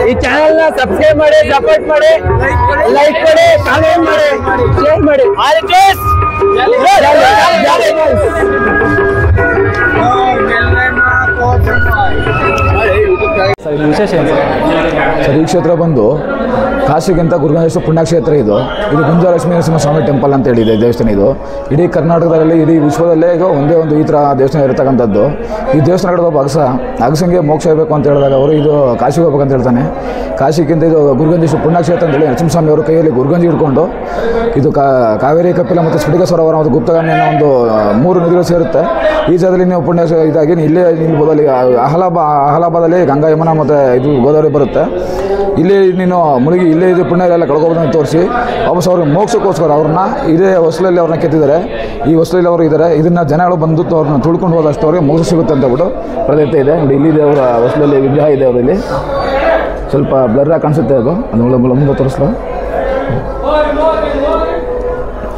ಈ ಚಾನೆಲ್ ನ ಸಬ್ಸ್ಕ್ರೈಬ್ ಮಾಡಿ, ಸಪೋರ್ಟ್ ಮಾಡಿ, ಲೈಕ್ ಮಾಡಿ, ಕಾಮೆಂಟ್ ಮಾಡಿ, ಶೇರ್ ಮಾಡಿ. ವಿಶೇಷ ಏನು ಸರ್? ಈ ಕ್ಷೇತ್ರ ಬಂದು ಕಾಶಿಗಿಂತ ಗುರುಗಂಜೇಶ್ವರ ಪುಣ್ಯಕ್ಷೇತ್ರ ಇದು ಗುಂಜಾಲಕ್ಷ್ಮೀ ನರಸಿಂಹಸ್ವಾಮಿ ಟೆಂಪಲ್ ಅಂತ ಹೇಳಿದೆ ದೇವಸ್ಥಾನ. ಇದು ಇಡೀ ಕರ್ನಾಟಕದಲ್ಲಿ, ಇಡೀ ವಿಶ್ವದಲ್ಲೇ ಈಗ ಒಂದೇ ಒಂದು ಈ ಥರ ದೇವಸ್ಥಾನ ಇರತಕ್ಕಂಥದ್ದು. ಈ ದೇವಸ್ಥಾನ ಕಡೆ ಒಬ್ಬ ಅಗಸಂಗೆ ಮೋಕ್ಷ ಇರಬೇಕು ಅಂತ ಹೇಳಿದಾಗ ಅವರು ಇದು ಕಾಶಿಗೆ ಹೋಗ್ಬೇಕಂತ ಹೇಳ್ತಾನೆ. ಕಾಶಿಗಿಂತ ಇದು ಗುರುಗಂಜೇಶ್ವರ ಪುಣ್ಯಕ್ಷೇತ್ರ ಅಂತೇಳಿ ನರಸಿಂಹಸ್ವಾಮಿ ಅವರು ಕೈಯಲ್ಲಿ ಗುರುಗಂಜಿ ಹಿಡ್ಕೊಂಡು ಇದು ಕಾವೇರಿ, ಕಪಿಲ ಮತ್ತು ಸ್ಫಟಿಕ ಸರೋವರ ಮತ್ತು ಗುಪ್ತಗಾಮಿ ಅನ್ನೋ ಒಂದು 3 ನದಿಗಳು ಸೇರುತ್ತೆ. ಈ ಜಾಗದಲ್ಲಿ ನೀವು ಪುಣ್ಯ ಇದಾಗಿ ಇಲ್ಲೇ ನಿಲ್ಬೋದು. ಅಲ್ಲಿ ಅಹಲಾಬಾದಲ್ಲಿ ಗಂಗಾ, ಯಮುನಾ ಮತ್ತು ಇದು ಗೋದಾವರಿ ಬರುತ್ತೆ. ಇಲ್ಲೇ ನೀನು ಮುಳುಗಿ ಇಲ್ಲೇ ಇದು ಪುಣ್ಯ ಎಲ್ಲ ಕಳ್ಕೊಬೋದನ್ನು ತೋರಿಸಿ ವಾಪಸ್ ಅವ್ರಿಗೆ ಮೋಕ್ಷಕ್ಕೋಸ್ಕರ ಅವ್ರನ್ನ ಇದೇ ಹೊಸಲಲ್ಲಿ ಅವ್ರನ್ನ ಕೆತ್ತಿದ್ದಾರೆ. ಈ ಹೊಸಲಲ್ಲಿ ಅವರು ಇದ್ದಾರೆ. ಇದನ್ನು ಜನಗಳು ಬಂದು ಅವ್ರನ್ನ ತುಳ್ಕೊಂಡು ಹೋದಷ್ಟು ಅವ್ರಿಗೆ ಮೋಕ್ಷ ಸಿಗುತ್ತೆ ಅಂತ ಬಿಟ್ಟು ಪ್ರದೇಶ ಇದೆ. ನೋಡಿ, ಇಲ್ಲಿದೆ ಅವರ ಹೊಸಲಲ್ಲಿ ವಿಗ್ರಹ ಇದೆ. ಅವರಲ್ಲಿ ಸ್ವಲ್ಪ ಬ್ಲರ್ ಆಗಿ ಕಾಣಿಸುತ್ತೆ. ಅದು ಮುಂದೆ ತೋರಿಸ್ಲ,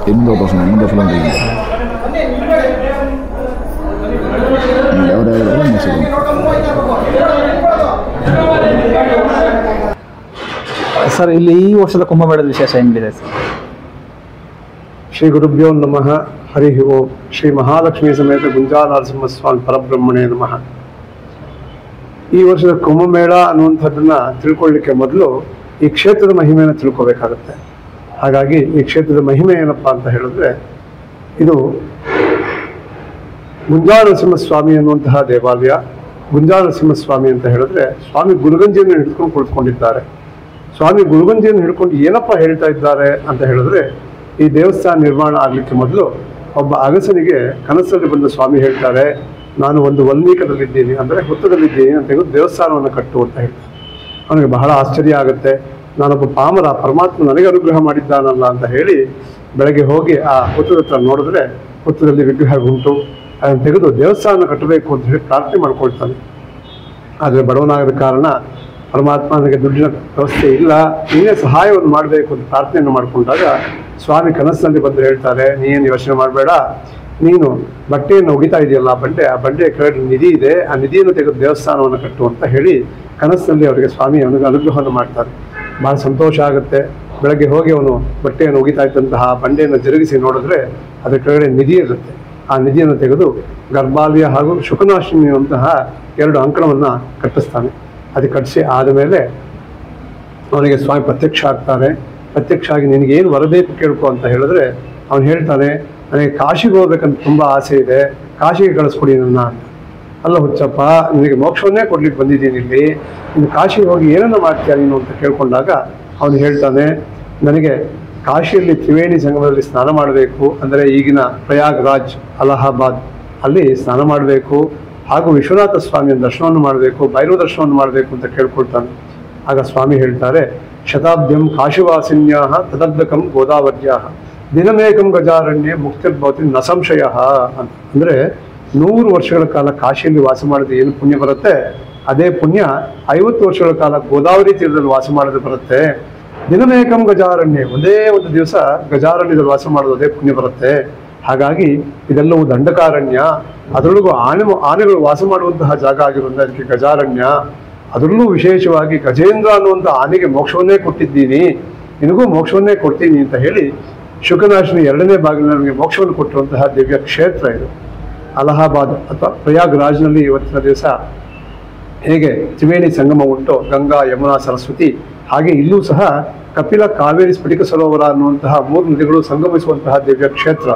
ಮುಂದೆ ತೋರಿಸ್, ಮುಂದೆ ಫಿಲಮ್ ಸರ್, ಇಲ್ಲಿ ಈ ವರ್ಷದ ಕುಂಭಮೇಳದ ವಿಶೇಷ ಏನಿದೆ ಸರ್? ಶ್ರೀ ಗುರುಭ್ಯೋ ನಮಃ. ಹರಿ ಓಂ. ಶ್ರೀ ಮಹಾಲಕ್ಷ್ಮೀ ಸಮೇತ ಗುಂಜಾಲನರಸಿಂಹಸ್ವಾಮಿ ಪರಬ್ರಹ್ಮಣೇ ನಮಃ. ಈ ವರ್ಷದ ಕುಂಭಮೇಳ ಅನ್ನುವಂಥದ್ದನ್ನ ತಿಳ್ಕೊಳ್ಳಿಕ್ಕೆ ಮೊದಲು ಈ ಕ್ಷೇತ್ರದ ಮಹಿಮೆಯನ್ನು ತಿಳ್ಕೋಬೇಕಾಗತ್ತೆ. ಹಾಗಾಗಿ ಈ ಕ್ಷೇತ್ರದ ಮಹಿಮೆ ಏನಪ್ಪಾ ಅಂತ ಹೇಳಿದ್ರೆ, ಇದು ಗುಂಜಾಲನರಸಿಂಹಸ್ವಾಮಿ ಅನ್ನುವಂತಹ ದೇವಾಲಯ. ಗುಂಜಾಲನರಸಿಂಹಸ್ವಾಮಿ ಅಂತ ಹೇಳಿದ್ರೆ ಸ್ವಾಮಿ ಗುರುಗಂಜಿಯನ್ನು ಹಿಡ್ಕೊಂಡು ಕುಳಿತುಕೊಂಡಿದ್ದಾರೆ. ಸ್ವಾಮಿ ಗುರುಗಂಜಿಯನ್ನು ಹಿಡ್ಕೊಂಡು ಏನಪ್ಪ ಹೇಳ್ತಾ ಇದ್ದಾರೆ ಅಂತ ಹೇಳಿದ್ರೆ, ಈ ದೇವಸ್ಥಾನ ನಿರ್ಮಾಣ ಆಗಲಿಕ್ಕೆ ಮೊದಲು ಒಬ್ಬ ಅಗಸನಿಗೆ ಕನಸಲ್ಲಿ ಬಂದ ಸ್ವಾಮಿ ಹೇಳ್ತಾರೆ, ನಾನು ಒಂದು ವಲ್ಮೀಕದಲ್ಲಿದ್ದೀನಿ, ಅಂದರೆ ಹುತ್ತದಲ್ಲಿದ್ದೀನಿ ಅಂತ ಹೇಳಿ ದೇವಸ್ಥಾನವನ್ನು ಕಟ್ಟು ಅಂತ ಹೇಳ್ತಾರೆ. ಅವನಿಗೆ ಬಹಳ ಆಶ್ಚರ್ಯ ಆಗುತ್ತೆ. ನಾನೊಬ್ಬ ಪಾಮರ, ಪರಮಾತ್ಮ ನನಗೆ ಅನುಗ್ರಹ ಮಾಡಿದ್ದಾನಲ್ಲ ಅಂತ ಹೇಳಿ ಬೆಳಗ್ಗೆ ಹೋಗಿ ಆ ಹುತ್ತದ ಹತ್ರ ನೋಡಿದ್ರೆ ಹುತ್ತದಲ್ಲಿ ವಿಗ್ರಹ ಉಂಟು. ಅದನ್ನು ತೆಗೆದು ದೇವಸ್ಥಾನ ಕಟ್ಟಬೇಕು ಅಂತ ಹೇಳಿ ಪ್ರಾರ್ಥನೆ ಮಾಡ್ಕೊಳ್ತಾನೆ. ಆದರೆ ಬಡವನಾಗದ ಕಾರಣ ಪರಮಾತ್ಮ ನನಗೆ ದುಡ್ಡಿನ ವ್ಯವಸ್ಥೆ ಇಲ್ಲ, ನೀನೇ ಸಹಾಯವನ್ನು ಮಾಡಬೇಕು ಅಂತ ಪ್ರಾರ್ಥನೆಯನ್ನು ಮಾಡಿಕೊಂಡಾಗ ಸ್ವಾಮಿ ಕನಸಿನಲ್ಲಿ ಬಂದು ಹೇಳ್ತಾರೆ, ನೀನು ಯೋಚನೆ ಮಾಡಬೇಡ, ನೀನು ಬಟ್ಟೆಯನ್ನು ಒಗಿತಾ ಇದೆಯಲ್ಲ ಆ ಬಂಡೆಯ ಕೆಳಗೆ ನಿಧಿ ಇದೆ, ಆ ನಿಧಿಯನ್ನು ತೆಗೆದು ದೇವಸ್ಥಾನವನ್ನು ಕಟ್ಟು ಅಂತ ಹೇಳಿ ಕನಸಿನಲ್ಲಿ ಅವರಿಗೆ ಸ್ವಾಮಿ ಅನುಗ್ರಹವನ್ನು ಮಾಡ್ತಾರೆ. ಭಾಳ ಸಂತೋಷ ಆಗುತ್ತೆ. ಬೆಳಗ್ಗೆ ಹೋಗಿ ಅವನು ಬಟ್ಟೆಯನ್ನು ಒಗಿತಾ ಇದ್ದಂತಹ ಬಂಡೆಯನ್ನು ಜರುಗಿಸಿ ನೋಡಿದ್ರೆ ಅದರ ಕೆಳಗಡೆ ನಿಧಿ ಇರುತ್ತೆ. ಆ ನಿಧಿಯನ್ನು ತೆಗೆದು ಗರ್ಭಾಲಯ ಹಾಗೂ ಶುಕನಾಶಿನಿ ಅಂತಹ 2 ಅಂಕಣವನ್ನು ಕಟ್ಟಿಸ್ತಾನೆ. ಅದಕ್ಕೆ ಕಟ್ಟಿಸಿ ಆದಮೇಲೆ ಅವನಿಗೆ ಸ್ವಾಮಿ ಪ್ರತ್ಯಕ್ಷ ಆಗ್ತಾರೆ. ಪ್ರತ್ಯಕ್ಷ ಆಗಿ ನಿನಗೇನು ಬರಬೇಕು ಕೇಳ್ಕೊ ಅಂತ ಹೇಳಿದ್ರೆ ಅವನು ಹೇಳ್ತಾನೆ, ನನಗೆ ಕಾಶಿಗೆ ಹೋಗ್ಬೇಕಂತ ತುಂಬ ಆಸೆ ಇದೆ, ಕಾಶಿಗೆ ಕಳಿಸ್ಕೊಡಿ ನನ್ನ ಅಂತ. ಅಲ್ಲ ಹುಚ್ಚಪ್ಪ, ನಿನಗೆ ಮೋಕ್ಷವನ್ನೇ ಕೊಡ್ಲಿಕ್ಕೆ ಬಂದಿದ್ದೀನಿ ಇಲ್ಲಿ, ಇನ್ನು ಕಾಶಿಗೆ ಹೋಗಿ ಏನನ್ನ ಮಾಡ್ತೀಯ ನೀನು ಅಂತ ಕೇಳ್ಕೊಂಡಾಗ ಅವನು ಹೇಳ್ತಾನೆ, ನನಗೆ ಕಾಶಿಯಲ್ಲಿ ತ್ರಿವೇಣಿ ಸಂಗಮದಲ್ಲಿ ಸ್ನಾನ ಮಾಡಬೇಕು, ಅಂದರೆ ಈಗಿನ ಪ್ರಯಾಗ್ರಾಜ್, ಅಲಹಾಬಾದ್ ಅಲ್ಲಿ ಸ್ನಾನ ಮಾಡಬೇಕು, ಹಾಗೂ ವಿಶ್ವನಾಥ ಸ್ವಾಮಿಯ ದರ್ಶನವನ್ನು ಮಾಡಬೇಕು, ಭೈರವ ದರ್ಶನವನ್ನು ಮಾಡಬೇಕು ಅಂತ ಕೇಳ್ಕೊಳ್ತಾನೆ. ಆಗ ಸ್ವಾಮಿ ಹೇಳ್ತಾರೆ, ಶತಾಬ್ದ್ಯಂ ಕಾಶಿವಾಸಿನ್ಯಾ ತದರ್ಧಕಂ ಗೋದಾವರ್ಯಾ ದಿನಮೇಕಂ ಗಜಾರಣ್ಯ ಮುಕ್ತಿರ್ಭವತಿ ನ ಸಂಶಯ ಅಂತ. ಅಂದರೆ 100 ವರ್ಷಗಳ ಕಾಲ ಕಾಶಿಯಲ್ಲಿ ವಾಸ ಮಾಡಿದ್ರೆ ಏನು ಪುಣ್ಯ ಬರುತ್ತೆ, ಅದೇ ಪುಣ್ಯ 50 ವರ್ಷಗಳ ಕಾಲ ಗೋದಾವರಿ ತೀರದಲ್ಲಿ ವಾಸ ಮಾಡಿದ್ರೆ ಬರುತ್ತೆ. ದಿನಮೇಕಂ ಗಜಾರಣ್ಯ, ಒಂದೇ ಒಂದು ದಿವಸ ಗಜಾರಣ್ಯದಲ್ಲಿ ವಾಸ ಮಾಡೋದು ಅದೇ ಪುಣ್ಯ ಬರುತ್ತೆ. ಹಾಗಾಗಿ ಇದೆಲ್ಲವೂ ದಂಡಕಾರಣ್ಯ, ಅದರೊಳಗೂ ಆನೆಗಳು ವಾಸ ಮಾಡುವಂತಹ ಜಾಗ ಆಗಿರೋದ್ರಿಂದ ಅದಕ್ಕೆ ಗಜಾರಣ್ಯ. ಅದರಲ್ಲೂ ವಿಶೇಷವಾಗಿ ಗಜೇಂದ್ರ ಅನ್ನುವಂಥ ಆನೆಗೆ ಮೋಕ್ಷವನ್ನೇ ಕೊಟ್ಟಿದ್ದೀನಿ, ನಿನಗೂ ಮೋಕ್ಷವನ್ನೇ ಕೊಡ್ತೀನಿ ಅಂತ ಹೇಳಿ ಶುಕನಾಶಿನಿ 2ನೇ ಬಾಗಿಲಿನ ನಮಗೆ ಮೋಕ್ಷವನ್ನು ಕೊಟ್ಟಿರುವಂತಹ ದಿವ್ಯ ಕ್ಷೇತ್ರ ಇದು. ಅಲಹಾಬಾದ್ ಅಥವಾ ಪ್ರಯಾಗ್ರಾಜ್ನಲ್ಲಿ ಇವತ್ತಿನ ದಿವಸ ಹೇಗೆ ತ್ರಿವೇಣಿ ಸಂಗಮ ಉಂಟು, ಗಂಗಾ, ಯಮುನಾ, ಸರಸ್ವತಿ, ಹಾಗೆ ಇಲ್ಲೂ ಸಹ ಕಪಿಲ, ಕಾವೇರಿ, ಸ್ಫಟಿಕ ಸರೋವರ ಅನ್ನುವಂತಹ 3 ನದಿಗಳು ಸಂಗಮಿಸುವಂತಹ ದಿವ್ಯ ಕ್ಷೇತ್ರ.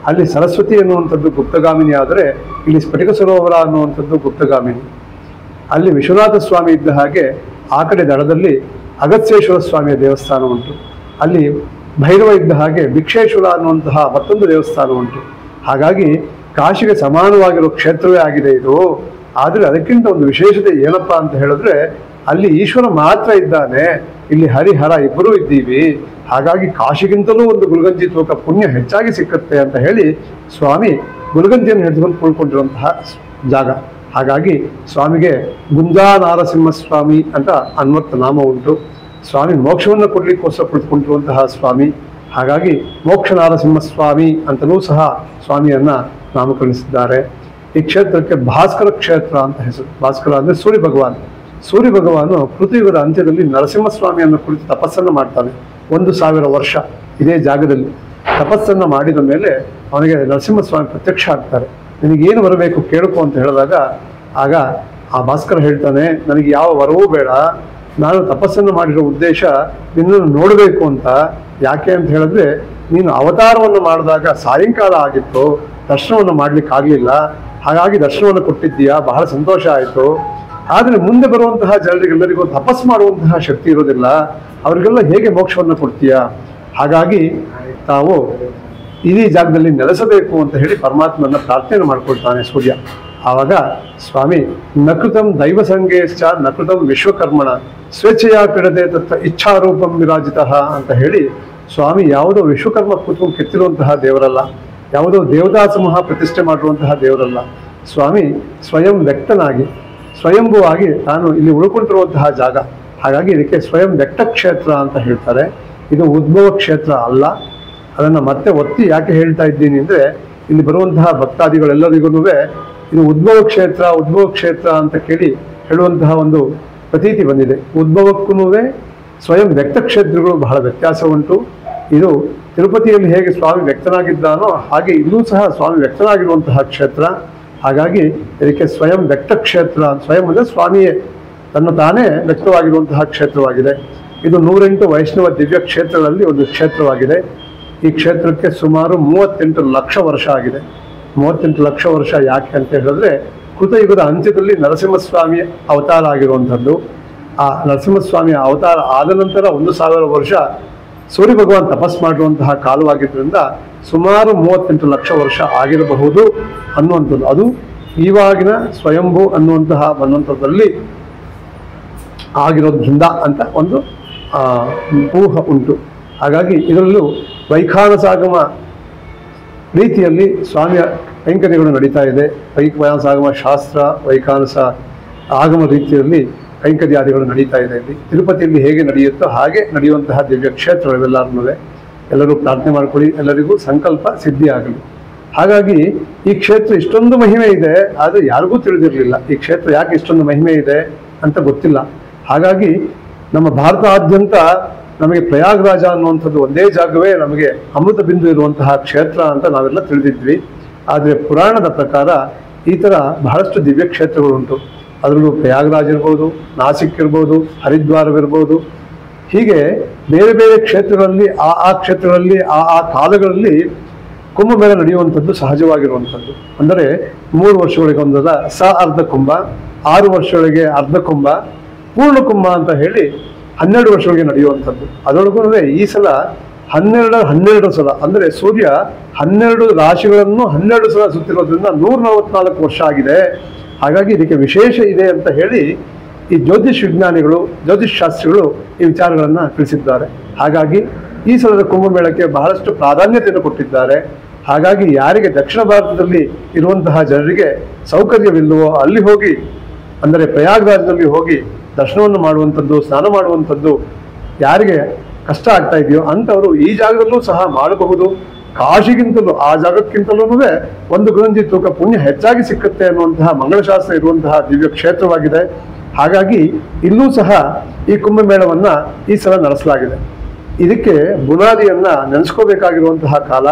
ಅಲ್ಲಿ ಸರಸ್ವತಿ ಅನ್ನುವಂಥದ್ದು ಗುಪ್ತಗಾಮಿನಿ ಆದರೆ ಇಲ್ಲಿ ಸ್ಫಟಿಕ ಸರೋವರ ಅನ್ನುವಂಥದ್ದು ಗುಪ್ತಗಾಮಿನಿ. ಅಲ್ಲಿ ವಿಶ್ವನಾಥ ಸ್ವಾಮಿ ಇದ್ದ ಹಾಗೆ ಆ ಕಡೆ ದಡದಲ್ಲಿ ಅಗಸ್ತ್ಯೇಶ್ವರ ಸ್ವಾಮಿಯ ದೇವಸ್ಥಾನ ಉಂಟು. ಅಲ್ಲಿ ಭೈರವ ಇದ್ದ ಹಾಗೆ ಭಿಕ್ಷೇಶ್ವರ ಅನ್ನುವಂತಹ ಮತ್ತೊಂದು ದೇವಸ್ಥಾನ ಉಂಟು. ಹಾಗಾಗಿ ಕಾಶಿಗೆ ಸಮಾನವಾಗಿರೋ ಕ್ಷೇತ್ರವೇ ಆಗಿದೆ ಇದು. ಆದರೆ ಅದಕ್ಕಿಂತ ಒಂದು ವಿಶೇಷತೆ ಏನಪ್ಪಾ ಅಂತ ಹೇಳಿದ್ರೆ, ಅಲ್ಲಿ ಈಶ್ವರ ಮಾತ್ರ ಇದ್ದಾನೆ, ಇಲ್ಲಿ ಹರಿಹರ ಇಬ್ಬರೂ ಇದ್ದೀವಿ. ಹಾಗಾಗಿ ಕಾಶಿಗಿಂತಲೂ ಒಂದು ಗುಲ್ಗಂಜಿ ತೂಕ ಪುಣ್ಯ ಹೆಚ್ಚಾಗಿ ಸಿಕ್ಕತ್ತೆ ಅಂತ ಹೇಳಿ ಸ್ವಾಮಿ ಗುಲ್ಗಂಜಿಯನ್ನು ಹಿಡಿದುಕೊಂಡು ಕುಳ್ಕೊಂಡಿರುವಂತಹ ಜಾಗ. ಹಾಗಾಗಿ ಸ್ವಾಮಿಗೆ ಗುಂಜಾಲನರಸಿಂಹಸ್ವಾಮಿ ಅಂತ ಅನ್ವರ್ಥ ನಾಮ ಉಂಟು. ಸ್ವಾಮಿ ಮೋಕ್ಷವನ್ನು ಕೊಡ್ಲಿಕ್ಕೋಸ್ಕರ ಕುಳಿತುಕೊಂಡಿರುವಂತಹ ಸ್ವಾಮಿ. ಹಾಗಾಗಿ ಮೋಕ್ಷ ನರಸಿಂಹಸ್ವಾಮಿ ಅಂತಲೂ ಸಹ ಸ್ವಾಮಿಯನ್ನ ನಾಮಕರಣಿಸಿದ್ದಾರೆ. ಈ ಕ್ಷೇತ್ರಕ್ಕೆ ಭಾಸ್ಕರ ಕ್ಷೇತ್ರ ಅಂತ ಹೆಸರು. ಭಾಸ್ಕರ ಅಂದರೆ ಸೂರ್ಯ ಭಗವಾನ್. ಸೂರ್ಯ ಭಗವಾನು ಕೃತಯುಗದ ಅಂತ್ಯದಲ್ಲಿ ನರಸಿಂಹಸ್ವಾಮಿಯನ್ನು ಕುರಿತು ತಪಸ್ಸನ್ನು ಮಾಡ್ತಾನೆ. 1000 ವರ್ಷ ಇದೇ ಜಾಗದಲ್ಲಿ ತಪಸ್ಸನ್ನು ಮಾಡಿದ ಮೇಲೆ ಅವನಿಗೆ ನರಸಿಂಹಸ್ವಾಮಿ ಪ್ರತ್ಯಕ್ಷ ಆಗ್ತಾರೆ. ನಿನಗೇನು ಬರಬೇಕು ಕೇಳ್ಕೊ ಅಂತ ಹೇಳಿದಾಗ ಆಗ ಆ ಭಾಸ್ಕರ ಹೇಳ್ತಾನೆ, ನನಗೆ ಯಾವ ವರವೂ ಬೇಡ, ನಾನು ತಪಸ್ಸನ್ನು ಮಾಡಿರೋ ಉದ್ದೇಶ ನಿನ್ನನ್ನು ನೋಡಬೇಕು ಅಂತ. ಯಾಕೆ ಅಂತ ಹೇಳಿದ್ರೆ ನೀನು ಅವತಾರವನ್ನು ಮಾಡಿದಾಗ ಸಾಯಂಕಾಲ ಆಗಿತ್ತು, ದರ್ಶನವನ್ನು ಮಾಡ್ಲಿಕ್ಕೆ ಆಗಲಿಲ್ಲ, ಹಾಗಾಗಿ ದರ್ಶನವನ್ನು ಕೊಟ್ಟಿದ್ದೀಯಾ, ಬಹಳ ಸಂತೋಷ ಆಯಿತು. ಆದರೆ ಮುಂದೆ ಬರುವಂತಹ ಜನರಿಗೆಲ್ಲರಿಗೂ ತಪಸ್ ಮಾಡುವಂತಹ ಶಕ್ತಿ ಇರೋದಿಲ್ಲ, ಅವರಿಗೆಲ್ಲ ಹೇಗೆ ಮೋಕ್ಷವನ್ನು ಕೊಡ್ತೀಯಾ? ಹಾಗಾಗಿ ತಾವು ಇಡೀ ಜಾಗದಲ್ಲಿ ನೆಲೆಸಬೇಕು ಅಂತ ಹೇಳಿ ಪರಮಾತ್ಮನ ಪ್ರಾರ್ಥನೆ ಮಾಡ್ಕೊಳ್ತಾನೆ ಸೂರ್ಯ. ಆವಾಗ ಸ್ವಾಮಿ ನಕೃತಂ ದೈವ ಸಂಗೇಶ್ಚ ನಕೃತಂ ವಿಶ್ವಕರ್ಮಣ ಸ್ವೇಚ್ಛೆಯ ಪಿಡದೆ ತತ್ರ ಇಚ್ಛಾರೂಪಂ ವಿರಾಜಿತ ಅಂತ ಹೇಳಿ ಸ್ವಾಮಿ ಯಾವುದೋ ವಿಶ್ವಕರ್ಮ ಕೂತ್ಕೊಂಡು ಕೆತ್ತಿರುವಂತಹ ದೇವರಲ್ಲ, ಯಾವುದೋ ದೇವತಾ ಸಮೂಹ ಪ್ರತಿಷ್ಠೆ ಮಾಡಿರುವಂತಹ ದೇವರಲ್ಲ. ಸ್ವಾಮಿ ಸ್ವಯಂ ವ್ಯಕ್ತನಾಗಿ ಸ್ವಯಂಭುವಾಗಿ ತಾನು ಇಲ್ಲಿ ಉಳ್ಕೊಂಡಿರುವಂತಹ ಜಾಗ. ಹಾಗಾಗಿ ಇದಕ್ಕೆ ಸ್ವಯಂ ವ್ಯಕ್ತ ಕ್ಷೇತ್ರ ಅಂತ ಹೇಳ್ತಾರೆ. ಇದು ಉದ್ಭವ ಕ್ಷೇತ್ರ ಅಲ್ಲ. ಅದನ್ನು ಮತ್ತೆ ಒತ್ತಿ ಯಾಕೆ ಹೇಳ್ತಾ ಇದ್ದೀನಿ ಅಂದರೆ, ಇಲ್ಲಿ ಬರುವಂತಹ ಭಕ್ತಾದಿಗಳೆಲ್ಲರಿಗೂ ಇದು ಉದ್ಭವ ಕ್ಷೇತ್ರ ಅಂತ ಕೇಳಿ ಹೇಳುವಂತಹ ಒಂದು ಪ್ರತೀತಿ ಬಂದಿದೆ. ಉದ್ಭವಕ್ಕೂ ಸ್ವಯಂ ವ್ಯಕ್ತ ಕ್ಷೇತ್ರಗಳು ಬಹಳ ವ್ಯತ್ಯಾಸ ಉಂಟು. ಇದು ತಿರುಪತಿಯಲ್ಲಿ ಹೇಗೆ ಸ್ವಾಮಿ ವ್ಯಕ್ತನಾಗಿದ್ದಾನೋ ಹಾಗೆ ಇಲ್ಲೂ ಸಹ ಸ್ವಾಮಿ ವ್ಯಕ್ತನಾಗಿರುವಂತಹ ಕ್ಷೇತ್ರ. ಹಾಗಾಗಿ ಇದಕ್ಕೆ ಸ್ವಯಂ ವ್ಯಕ್ತ ಕ್ಷೇತ್ರ, ಸ್ವಯಂ ಅಂದರೆ ಸ್ವಾಮಿಯೇ ತನ್ನ ತಾನೇ ವ್ಯಕ್ತವಾಗಿರುವಂತಹ ಕ್ಷೇತ್ರವಾಗಿದೆ. ಇದು 108 ವೈಷ್ಣವ ದಿವ್ಯ ಕ್ಷೇತ್ರಗಳಲ್ಲಿ ಒಂದು ಕ್ಷೇತ್ರವಾಗಿದೆ. ಈ ಕ್ಷೇತ್ರಕ್ಕೆ ಸುಮಾರು 38 ಲಕ್ಷ ವರ್ಷ ಆಗಿದೆ. 38 ಲಕ್ಷ ವರ್ಷ ಯಾಕೆ ಅಂತ ಹೇಳಿದ್ರೆ, ಕೃತಯುಗದ ಅಂತ್ಯದಲ್ಲಿ ನರಸಿಂಹಸ್ವಾಮಿ ಅವತಾರ ಆಗಿರುವಂಥದ್ದು. ಆ ನರಸಿಂಹಸ್ವಾಮಿಯ ಅವತಾರ ಆದ ನಂತರ 1000 ವರ್ಷ ಸೂರ್ಯ ಭಗವಾನ್ ತಪಸ್ ಮಾಡಿರುವಂತಹ ಕಾಲವಾಗಿದ್ದರಿಂದ ಸುಮಾರು 38 ಲಕ್ಷ ವರ್ಷ ಆಗಿರಬಹುದು ಅನ್ನುವಂಥದ್ದು. ಅದು ಇವಾಗಿನ ಸ್ವಯಂಭೂ ಅನ್ನುವಂತಹ ಮನ್ವಂತರದಲ್ಲಿ ಆಗಿರೋದ್ರಿಂದ ಅಂತ ಒಂದು ಊಹ ಉಂಟು. ಹಾಗಾಗಿ ಇದರಲ್ಲೂ ವೈಖಾನಸಾಗಮ ರೀತಿಯಲ್ಲಿ ಸ್ವಾಮಿಯ ಕೈಂಕರ್ಯಗಳು ನಡೀತಾ ಇದೆ. ವೈಖಾನಸಾಗಮ ಶಾಸ್ತ್ರ, ವೈಖಾನಸ ಆಗಮ ರೀತಿಯಲ್ಲಿ ಕೈಂಕರ್ಯಾದಿಗಳು ನಡೀತಾ ಇದೆ. ಇಲ್ಲಿ ತಿರುಪತಿಯಲ್ಲಿ ಹೇಗೆ ನಡೆಯುತ್ತೋ ಹಾಗೆ ನಡೆಯುವಂತಹ ದಿವ್ಯ ಕ್ಷೇತ್ರಗಳೆಲ್ಲರೂ ಎಲ್ಲರೂ ಪ್ರಾರ್ಥನೆ ಮಾಡ್ಕೊಳ್ಳಿ, ಎಲ್ಲರಿಗೂ ಸಂಕಲ್ಪ ಸಿದ್ಧಿ ಆಗಲಿ. ಹಾಗಾಗಿ ಈ ಕ್ಷೇತ್ರ ಇಷ್ಟೊಂದು ಮಹಿಮೆ ಇದೆ, ಆದರೆ ಯಾರಿಗೂ ತಿಳಿದಿರಲಿಲ್ಲ ಈ ಕ್ಷೇತ್ರ ಯಾಕೆ ಇಷ್ಟೊಂದು ಮಹಿಮೆ ಇದೆ ಅಂತ ಗೊತ್ತಿಲ್ಲ. ಹಾಗಾಗಿ ನಮ್ಮ ಭಾರತಾದ್ಯಂತ ನಮಗೆ ಪ್ರಯಾಗರಾಜ ಅನ್ನುವಂಥದ್ದು ಒಂದೇ ಜಾಗವೇ ನಮಗೆ ಅಮೃತ ಬಿಂದು ಇರುವಂತಹ ಕ್ಷೇತ್ರ ಅಂತ ನಾವೆಲ್ಲ ತಿಳಿದಿದ್ವಿ. ಆದರೆ ಪುರಾಣದ ಪ್ರಕಾರ ಈ ಥರ ಬಹಳಷ್ಟು ದಿವ್ಯ ಕ್ಷೇತ್ರಗಳುಂಟು. ಅದರಲ್ಲೂ ಪ್ರಯಾಗರಾಜ್ ಇರ್ಬೋದು, ನಾಸಿಕ್ ಇರ್ಬೋದು, ಹರಿದ್ವಾರವಿರ್ಬೋದು, ಹೀಗೆ ಬೇರೆ ಬೇರೆ ಕ್ಷೇತ್ರಗಳಲ್ಲಿ ಆ ಕ್ಷೇತ್ರಗಳಲ್ಲಿ ಆ ಕಾಲಗಳಲ್ಲಿ ಕುಂಭಮೇಳ ನಡೆಯುವಂಥದ್ದು ಸಹಜವಾಗಿರುವಂಥದ್ದು. ಅಂದರೆ 3 ವರ್ಷಗಳಿಗೆ ಒಂದದ ಅರ್ಧ ಕುಂಭ, 6 ವರ್ಷಗಳಿಗೆ ಅರ್ಧ ಕುಂಭ, ಪೂರ್ಣ ಕುಂಭ ಅಂತ ಹೇಳಿ 12 ವರ್ಷಗಳಿಗೆ ನಡೆಯುವಂಥದ್ದು. ಅದರೊಳಗೂ ಈ ಸಲ 12 ಸಲ, ಅಂದರೆ ಸೂರ್ಯ 12 ರಾಶಿಗಳನ್ನು 12 ಸಲ ಸುತ್ತಿರೋದ್ರಿಂದ 144 ವರ್ಷ ಆಗಿದೆ. ಹಾಗಾಗಿ ಇದಕ್ಕೆ ವಿಶೇಷ ಇದೆ ಅಂತ ಹೇಳಿ ಈ ಜ್ಯೋತಿಷ್ ವಿಜ್ಞಾನಿಗಳು, ಜ್ಯೋತಿಷ್ ಶಾಸ್ತ್ರಿಗಳು ಈ ವಿಚಾರಗಳನ್ನು ತಿಳಿಸಿದ್ದಾರೆ. ಹಾಗಾಗಿ ಈ ಸಲದ ಕುಂಭಮೇಳಕ್ಕೆ ಬಹಳಷ್ಟು ಪ್ರಾಧಾನ್ಯತೆಯನ್ನು ಕೊಟ್ಟಿದ್ದಾರೆ. ಹಾಗಾಗಿ ಯಾರಿಗೆ ದಕ್ಷಿಣ ಭಾರತದಲ್ಲಿ ಇರುವಂತಹ ಜನರಿಗೆ ಸೌಕರ್ಯವಿಲ್ಲವೋ ಅಲ್ಲಿ ಹೋಗಿ, ಅಂದರೆ ಪ್ರಯಾಗರಾಜದಲ್ಲಿ ಹೋಗಿ ದರ್ಶನವನ್ನು ಮಾಡುವಂಥದ್ದು, ಸ್ನಾನ ಮಾಡುವಂಥದ್ದು ಯಾರಿಗೆ ಕಷ್ಟ ಆಗ್ತಾ ಇದೆಯೋ ಅಂಥವರು ಈ ಜಾಗದಲ್ಲೂ ಸಹ ಮಾಡಬಹುದು. ಕಾಶಿಗಿಂತಲೂ ಆ ಜಾಗಕ್ಕಿಂತಲೂ 1 ಗುಣಂಜಿ ತೂಕ ಪುಣ್ಯ ಹೆಚ್ಚಾಗಿ ಸಿಕ್ಕುತ್ತೆ ಅನ್ನುವಂತಹ ಮಂಗಳಶಾಸ್ತ್ರ ಇರುವಂತಹ ದಿವ್ಯ ಕ್ಷೇತ್ರವಾಗಿದೆ. ಹಾಗಾಗಿ ಇಲ್ಲೂ ಸಹ ಈ ಕುಂಭಮೇಳವನ್ನು ಈ ಸಲ ನಡೆಸಲಾಗಿದೆ. ಇದಕ್ಕೆ ಬುನಾದಿಯನ್ನು ನೆನೆಸ್ಕೋಬೇಕಾಗಿರುವಂತಹ ಕಾಲ.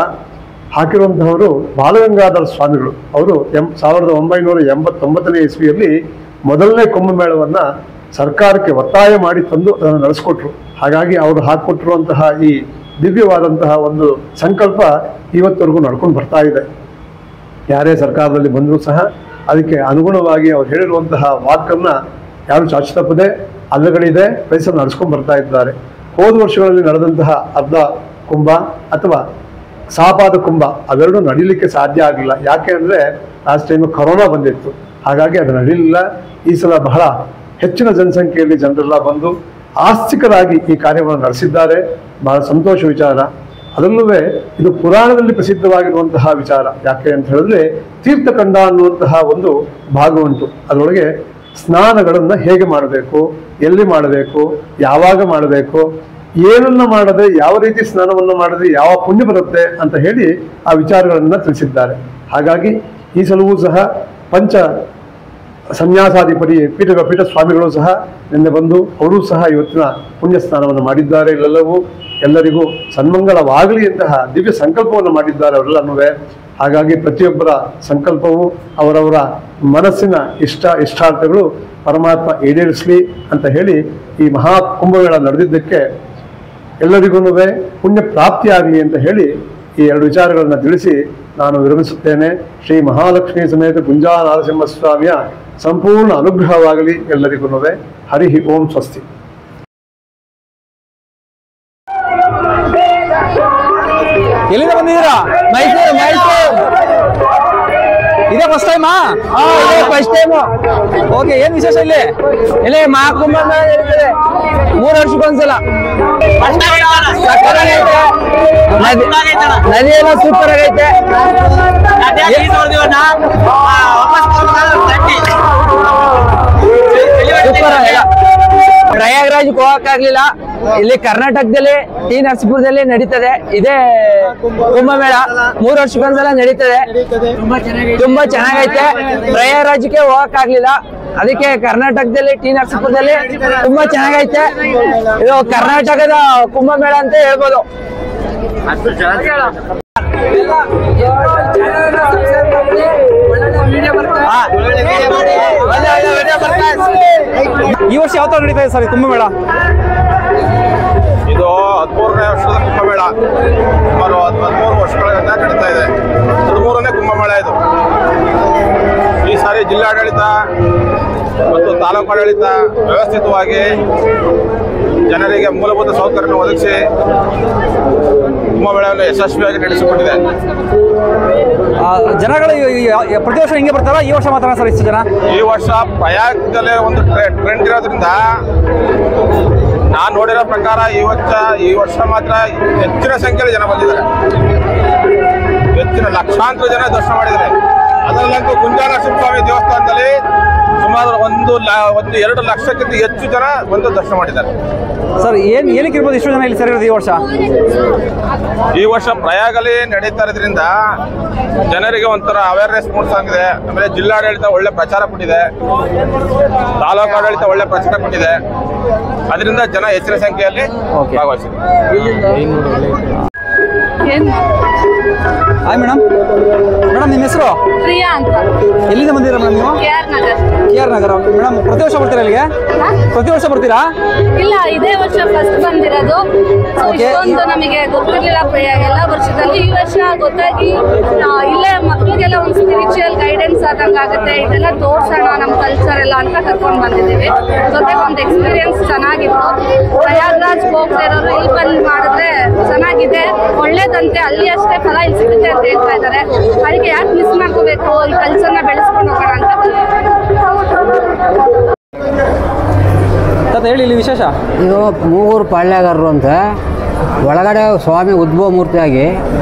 ಹಾಕಿರುವಂತಹವರು ಬಾಲಗಂಗಾಧರ ಸ್ವಾಮಿಗಳು. ಅವರು 1989ನೇ ಇಸ್ವಿಯಲ್ಲಿ ಮೊದಲನೇ ಕುಂಭಮೇಳವನ್ನು ಸರ್ಕಾರಕ್ಕೆ ಒತ್ತಾಯ ಮಾಡಿ ತಂದು ಅದನ್ನು ನಡೆಸ್ಕೊಟ್ರು. ಹಾಗಾಗಿ ಅವರು ಹಾಕಿಕೊಟ್ಟಿರುವಂತಹ ಈ ದಿವ್ಯವಾದಂತಹ ಒಂದು ಸಂಕಲ್ಪ ಇವತ್ತವರೆಗೂ ನಡ್ಕೊಂಡು ಬರ್ತಾ ಇದೆ. ಯಾರೇ ಸರ್ಕಾರದಲ್ಲಿ ಬಂದರೂ ಸಹ ಅದಕ್ಕೆ ಅನುಗುಣವಾಗಿ ಅವ್ರು ಹೇಳಿರುವಂತಹ ವಾಕನ್ನು ಯಾರು ಚಾಚು ತಪ್ಪದೆ ಅಲ್ಲಗಳಿದೆ ಪ್ರಯತ್ನ ನಡೆಸ್ಕೊಂಡು ಬರ್ತಾ ಇದ್ದಾರೆ. ಹೋದ ವರ್ಷಗಳಲ್ಲಿ ನಡೆದಂತಹ ಅರ್ಧ ಕುಂಭ ಅಥವಾ ಸಾಪಾದ ಕುಂಭ ಅವೆರಡೂ ನಡೀಲಿಕ್ಕೆ ಸಾಧ್ಯ ಆಗಲಿಲ್ಲ. ಯಾಕೆ ಅಂದರೆ ಲಾಸ್ಟ್ ಟೈಮು ಕೊರೋನಾ ಬಂದಿತ್ತು. ಹಾಗಾಗಿ ಅದು ನಡೀಲಿಲ್ಲ. ಈ ಸಲ ಬಹಳ ಹೆಚ್ಚಿನ ಜನಸಂಖ್ಯೆಯಲ್ಲಿ ಜನರೆಲ್ಲ ಬಂದು ಆಸ್ತಿಕರಾಗಿ ಈ ಕಾರ್ಯವನ್ನು ನಡೆಸಿದ್ದಾರೆ. ಬಹಳ ಸಂತೋಷ ವಿಚಾರ. ಅದರಲ್ಲೂ ಇದು ಪುರಾಣದಲ್ಲಿ ಪ್ರಸಿದ್ಧವಾಗಿರುವಂತಹ ವಿಚಾರ. ಯಾಕೆ ಅಂತ ಹೇಳಿದ್ರೆ ತೀರ್ಥಖಂಡ ಅನ್ನುವಂತಹ ಒಂದು ಭಾಗ ಉಂಟು. ಅದರೊಳಗೆ ಸ್ನಾನಗಳನ್ನು ಹೇಗೆ ಮಾಡಬೇಕು, ಎಲ್ಲಿ ಮಾಡಬೇಕು, ಯಾವಾಗ ಮಾಡಬೇಕು, ಏನನ್ನ ಮಾಡದೆ ಯಾವ ರೀತಿ ಸ್ನಾನವನ್ನು ಮಾಡದೆ ಯಾವ ಪುಣ್ಯ ಬರುತ್ತೆ ಅಂತ ಹೇಳಿ ಆ ವಿಚಾರಗಳನ್ನು ತಿಳಿಸಿದ್ದಾರೆ. ಹಾಗಾಗಿ ಈ ಸಲವೂ ಸಹ ಪಂಚ ಸನ್ಯಾಸಾಧಿಪತಿ ಪೀಠ ಸ್ವಾಮಿಗಳು ಸಹ ನಿನ್ನೆ ಬಂದು ಅವರು ಸಹ ಇವತ್ತಿನ ಪುಣ್ಯ ಸ್ನಾನವನ್ನು ಮಾಡಿದ್ದಾರೆ. ಎಲ್ಲರಿಗೂ ಸನ್ಮಂಗಳವಾಗಲಿ ಅಂತಹ ದಿವ್ಯ ಸಂಕಲ್ಪವನ್ನು ಮಾಡಿದ್ದಾರೆ ಅವರೆಲ್ಲನೂ. ಹಾಗಾಗಿ ಪ್ರತಿಯೊಬ್ಬರ ಸಂಕಲ್ಪವು ಅವರವರ ಮನಸ್ಸಿನ ಇಷ್ಟಾರ್ಥಗಳು ಪರಮಾತ್ಮ ಈಡೇರಿಸಲಿ ಅಂತ ಹೇಳಿ ಈ ಮಹಾ ಕುಂಭಮೇಳ ನಡೆದಿದ್ದಕ್ಕೆ ಎಲ್ಲರಿಗೂ ಪುಣ್ಯ ಪ್ರಾಪ್ತಿಯಾಗಲಿ ಅಂತ ಹೇಳಿ ಈ ಎರಡು ವಿಚಾರಗಳನ್ನು ತಿಳಿಸಿ ನಾನು ವಿರಮಿಸುತ್ತೇನೆ. ಶ್ರೀ ಮಹಾಲಕ್ಷ್ಮೀ ಸಮೇತ ಗುಂಜಾ ನರಸಿಂಹಸ್ವಾಮಿಯ ಸಂಪೂರ್ಣ ಅನುಗ್ರಹವಾಗಲಿ ಎಲ್ಲರಿಗೂ. ಹರಿ ಓಂ ಸ್ವಸ್ತಿ. ಎಲ್ಲಿಂದ ಬಂದಿದ್ದೀರಾ? ಮೈಸೂರು. ಇದೇ ಫಸ್ಟ್ ಟೈಮಾ? ಇದೇ ಫಸ್ಟ್ ಟೈಮು. ಓಕೆ, ಏನ್ ವಿಶೇಷ ಇಲ್ಲಿ ಮಹಾಕುಂಭ ಇರ್ತದೆ 3 ವರ್ಷಕ್ಕೊಂದ್ಸಲ. ನದಿ ಎಲ್ಲ ಸೂಪರ್ ಆಗೈತೆ. ಸೂಪರ್ ಆಗಲ್ಲ. ಪ್ರಯಾಗ್ರಾಜ್ಗೆ ಹೋಗಕ್ಕಾಗ್ಲಿಲ್ಲ. ಇಲ್ಲಿ ಕರ್ನಾಟಕದಲ್ಲಿ ಟಿ ನರಸೀಪುರದಲ್ಲಿ ನಡೀತದೆ ಇದೇ ಕುಂಭಮೇಳ. 3 ವರ್ಷಕ್ಕೊಂದ್ಸಲ ನಡೀತದೆ. ತುಂಬಾ ಚೆನ್ನಾಗೈತೆ. ಪ್ರಯಾಗ್ರಾಜ್ಗೆ ಹೋಗಕ್ಕಾಗ್ಲಿಲ್ಲ, ಅದಕ್ಕೆ ಕರ್ನಾಟಕದಲ್ಲಿ ಟಿ ನರಸೀಪುರದಲ್ಲಿ ತುಂಬಾ ಚೆನ್ನಾಗೈತೆ. ಇದು ಕರ್ನಾಟಕದ ಕುಂಭಮೇಳ ಅಂತ ಹೇಳ್ಬೋದು. ಈ ವರ್ಷ ಯಾವ ತರ ನಡೀತಾ ಇದೆ ಸರ್ ಈ ಕುಂಭಮೇಳ? ಇದು 13ನೇ ವರ್ಷದ ಕುಂಭಮೇಳ. ಸುಮಾರು 13 ವರ್ಷಗಳಿಂದ ನಡೀತಾ ಇದೆ. 13ನೇ ಕುಂಭಮೇಳ ಇದು. ಈ ಸಾರಿ ಜಿಲ್ಲಾಡಳಿತ ಮತ್ತು ತಾಲೂಕು ಆಡಳಿತ ವ್ಯವಸ್ಥಿತವಾಗಿ ಜನರಿಗೆ ಮೂಲಭೂತ ಸೌಕರ್ಯವನ್ನು ಒದಗಿಸಿ ಕುಂಭಮೇಳವನ್ನು ಯಶಸ್ವಿಯಾಗಿ ನಡೆಸಿಕೊಂಡಿದೆ. ಜನಗಳು ಪ್ರತಿ ವರ್ಷ ಹಿಂಗೆ ಬರ್ತಾರ? ಈ ವರ್ಷ ಮಾತ್ರ ಸರ್ ಇಷ್ಟು ಜನ? ಈ ವರ್ಷ ಪ್ರಯಾಗದಲ್ಲೇ ಒಂದು ಟ್ರೆಂಡ್ ಇರೋದ್ರಿಂದ ನಾನು ನೋಡಿರೋ ಪ್ರಕಾರ ಈ ವರ್ಷ ಮಾತ್ರ ಹೆಚ್ಚಿನ ಸಂಖ್ಯೆಯಲ್ಲಿ ಜನ ಬಂದಿದ್ದಾರೆ. ಹೆಚ್ಚಿನ ಲಕ್ಷಾಂತರ ಜನ ದರ್ಶನ ಮಾಡಿದ್ದಾರೆ. ಅದರಲ್ಲಂತೂ ಗುಂಜಾ ನರಸಿಂಹಸ್ವಾಮಿ ದೇವಸ್ಥಾನದಲ್ಲಿ ಸುಮಾರು 1-2 ಲಕ್ಷಕ್ಕಿಂತ ಹೆಚ್ಚು ಜನ ಬಂದು ದರ್ಶನ ಮಾಡಿದ್ದಾರೆ. ಸರ್ ಏನಕ್ಕೆ ಇರ್ಬೋದು ಇಷ್ಟು ಜನ ಇಲ್ಲಿ ಸರ್ ಇರೋದು ಈ ವರ್ಷ ಪ್ರಯಾಗಲ್ಲಿ ನಡೀತಾ ಇರೋದ್ರಿಂದ ಜನರಿಗೆ ಒಂಥರ ಅವೇರ್ನೆಸ್ ಮೂಡಿಸಾಗಿದೆ. ಆಮೇಲೆ ಜಿಲ್ಲಾಡಳಿತ ಒಳ್ಳೆ ಪ್ರಚಾರ ಕೊಟ್ಟಿದೆ, ತಾಲೂಕು ಆಡಳಿತ ಒಳ್ಳೆ ಪ್ರಚಾರ ಕೊಟ್ಟಿದೆ. ಅದರಿಂದ ಜನ ಹೆಚ್ಚಿನ ಸಂಖ್ಯೆಯಲ್ಲಿ ಭಾಗವಹಿಸಿದ್ದಾರೆ. Hi madam. ನಿಮ್ಮ ಹೆಸರು? ಪ್ರಿಯಾ ಅಂತ. ಎಲ್ಲಿಂದ ಬಂದಿರಾ ಮೇಡಮ್ ನೀವು? KR ನಗರ. ಮೇಡಮ್ ಪ್ರತಿ ವರ್ಷ ಬರ್ತೀರಾ ಇಲ್ಲಿಗೆ? ಪ್ರತಿ ವರ್ಷ ಬರ್ತೀರಾ? ಇಲ್ಲ, ಇದೇ ವರ್ಷ ಫಸ್ಟ್ ಬಂದಿರೋದು. ಇಷ್ಟೊಂದು ನಮಗೆ ಗೊತ್ತಿರಲಿಲ್ಲ ಎಲ್ಲ ವರ್ಷದಲ್ಲಿ. ಈ ವರ್ಷ ಗೊತ್ತಾಗಿ ಇಲ್ಲೇ ಮಕ್ಕಳಿಗೆಲ್ಲ ಒಂದು ಸ್ಪಿರಿಚುವಲ್ ಗೈಡೆನ್ಸ್ ಆದಂಗೆ ಆಗುತ್ತೆ. ಇದೆಲ್ಲ ತೋರ್ಸೋಣ ನಮ್ಮ ಕಲ್ಚರ್ ಎಲ್ಲ ಅಂತ ಕರ್ಕೊಂಡು ಬಂದಿದ್ದೀವಿ. ಜೊತೆಗೆ ಒಂದು ಎಕ್ಸ್ಪೀರಿಯನ್ಸ್ ಚೆನ್ನಾಗಿತ್ತು. ಪ್ರಯಾಗ್ರಾಜ್ ಹೋಗ್ತಾ ಇರೋರು ಇಲ್ಲಿ ಬಂದು ಮಾಡಿದ್ರೆ ಚೆನ್ನಾಗಿದೆ, ಒಳ್ಳೇದಂತೆ. ಅಲ್ಲಿ ಅಷ್ಟೇ ಫಲ ಇಲ್ಲಿ ಸಿಗುತ್ತೆ ಅಂತ ಹೇಳ್ತಾ ಇದ್ದಾರೆ. ಅದಕ್ಕೆ ಯಾಕೆ ಮಿಸ್ ಮಾಡ್ಕೋಬೇಕು, ಈ ಕಲ್ಚರ್ನ ಬೆಳೆಸ್ಕೊಂಡು ಹೋಗೋಣ ಅಂತ ಹೇಳಿ ಇಲ್ಲಿ ವಿಶೇಷ. ಇದು ಮೂಗೂರು ಪಾಳ್ಯಗಾರರು ಅಂತ ಒಳಗಡೆ ಸ್ವಾಮಿ ಉದ್ಭವ ಮೂರ್ತಿಯಾಗಿ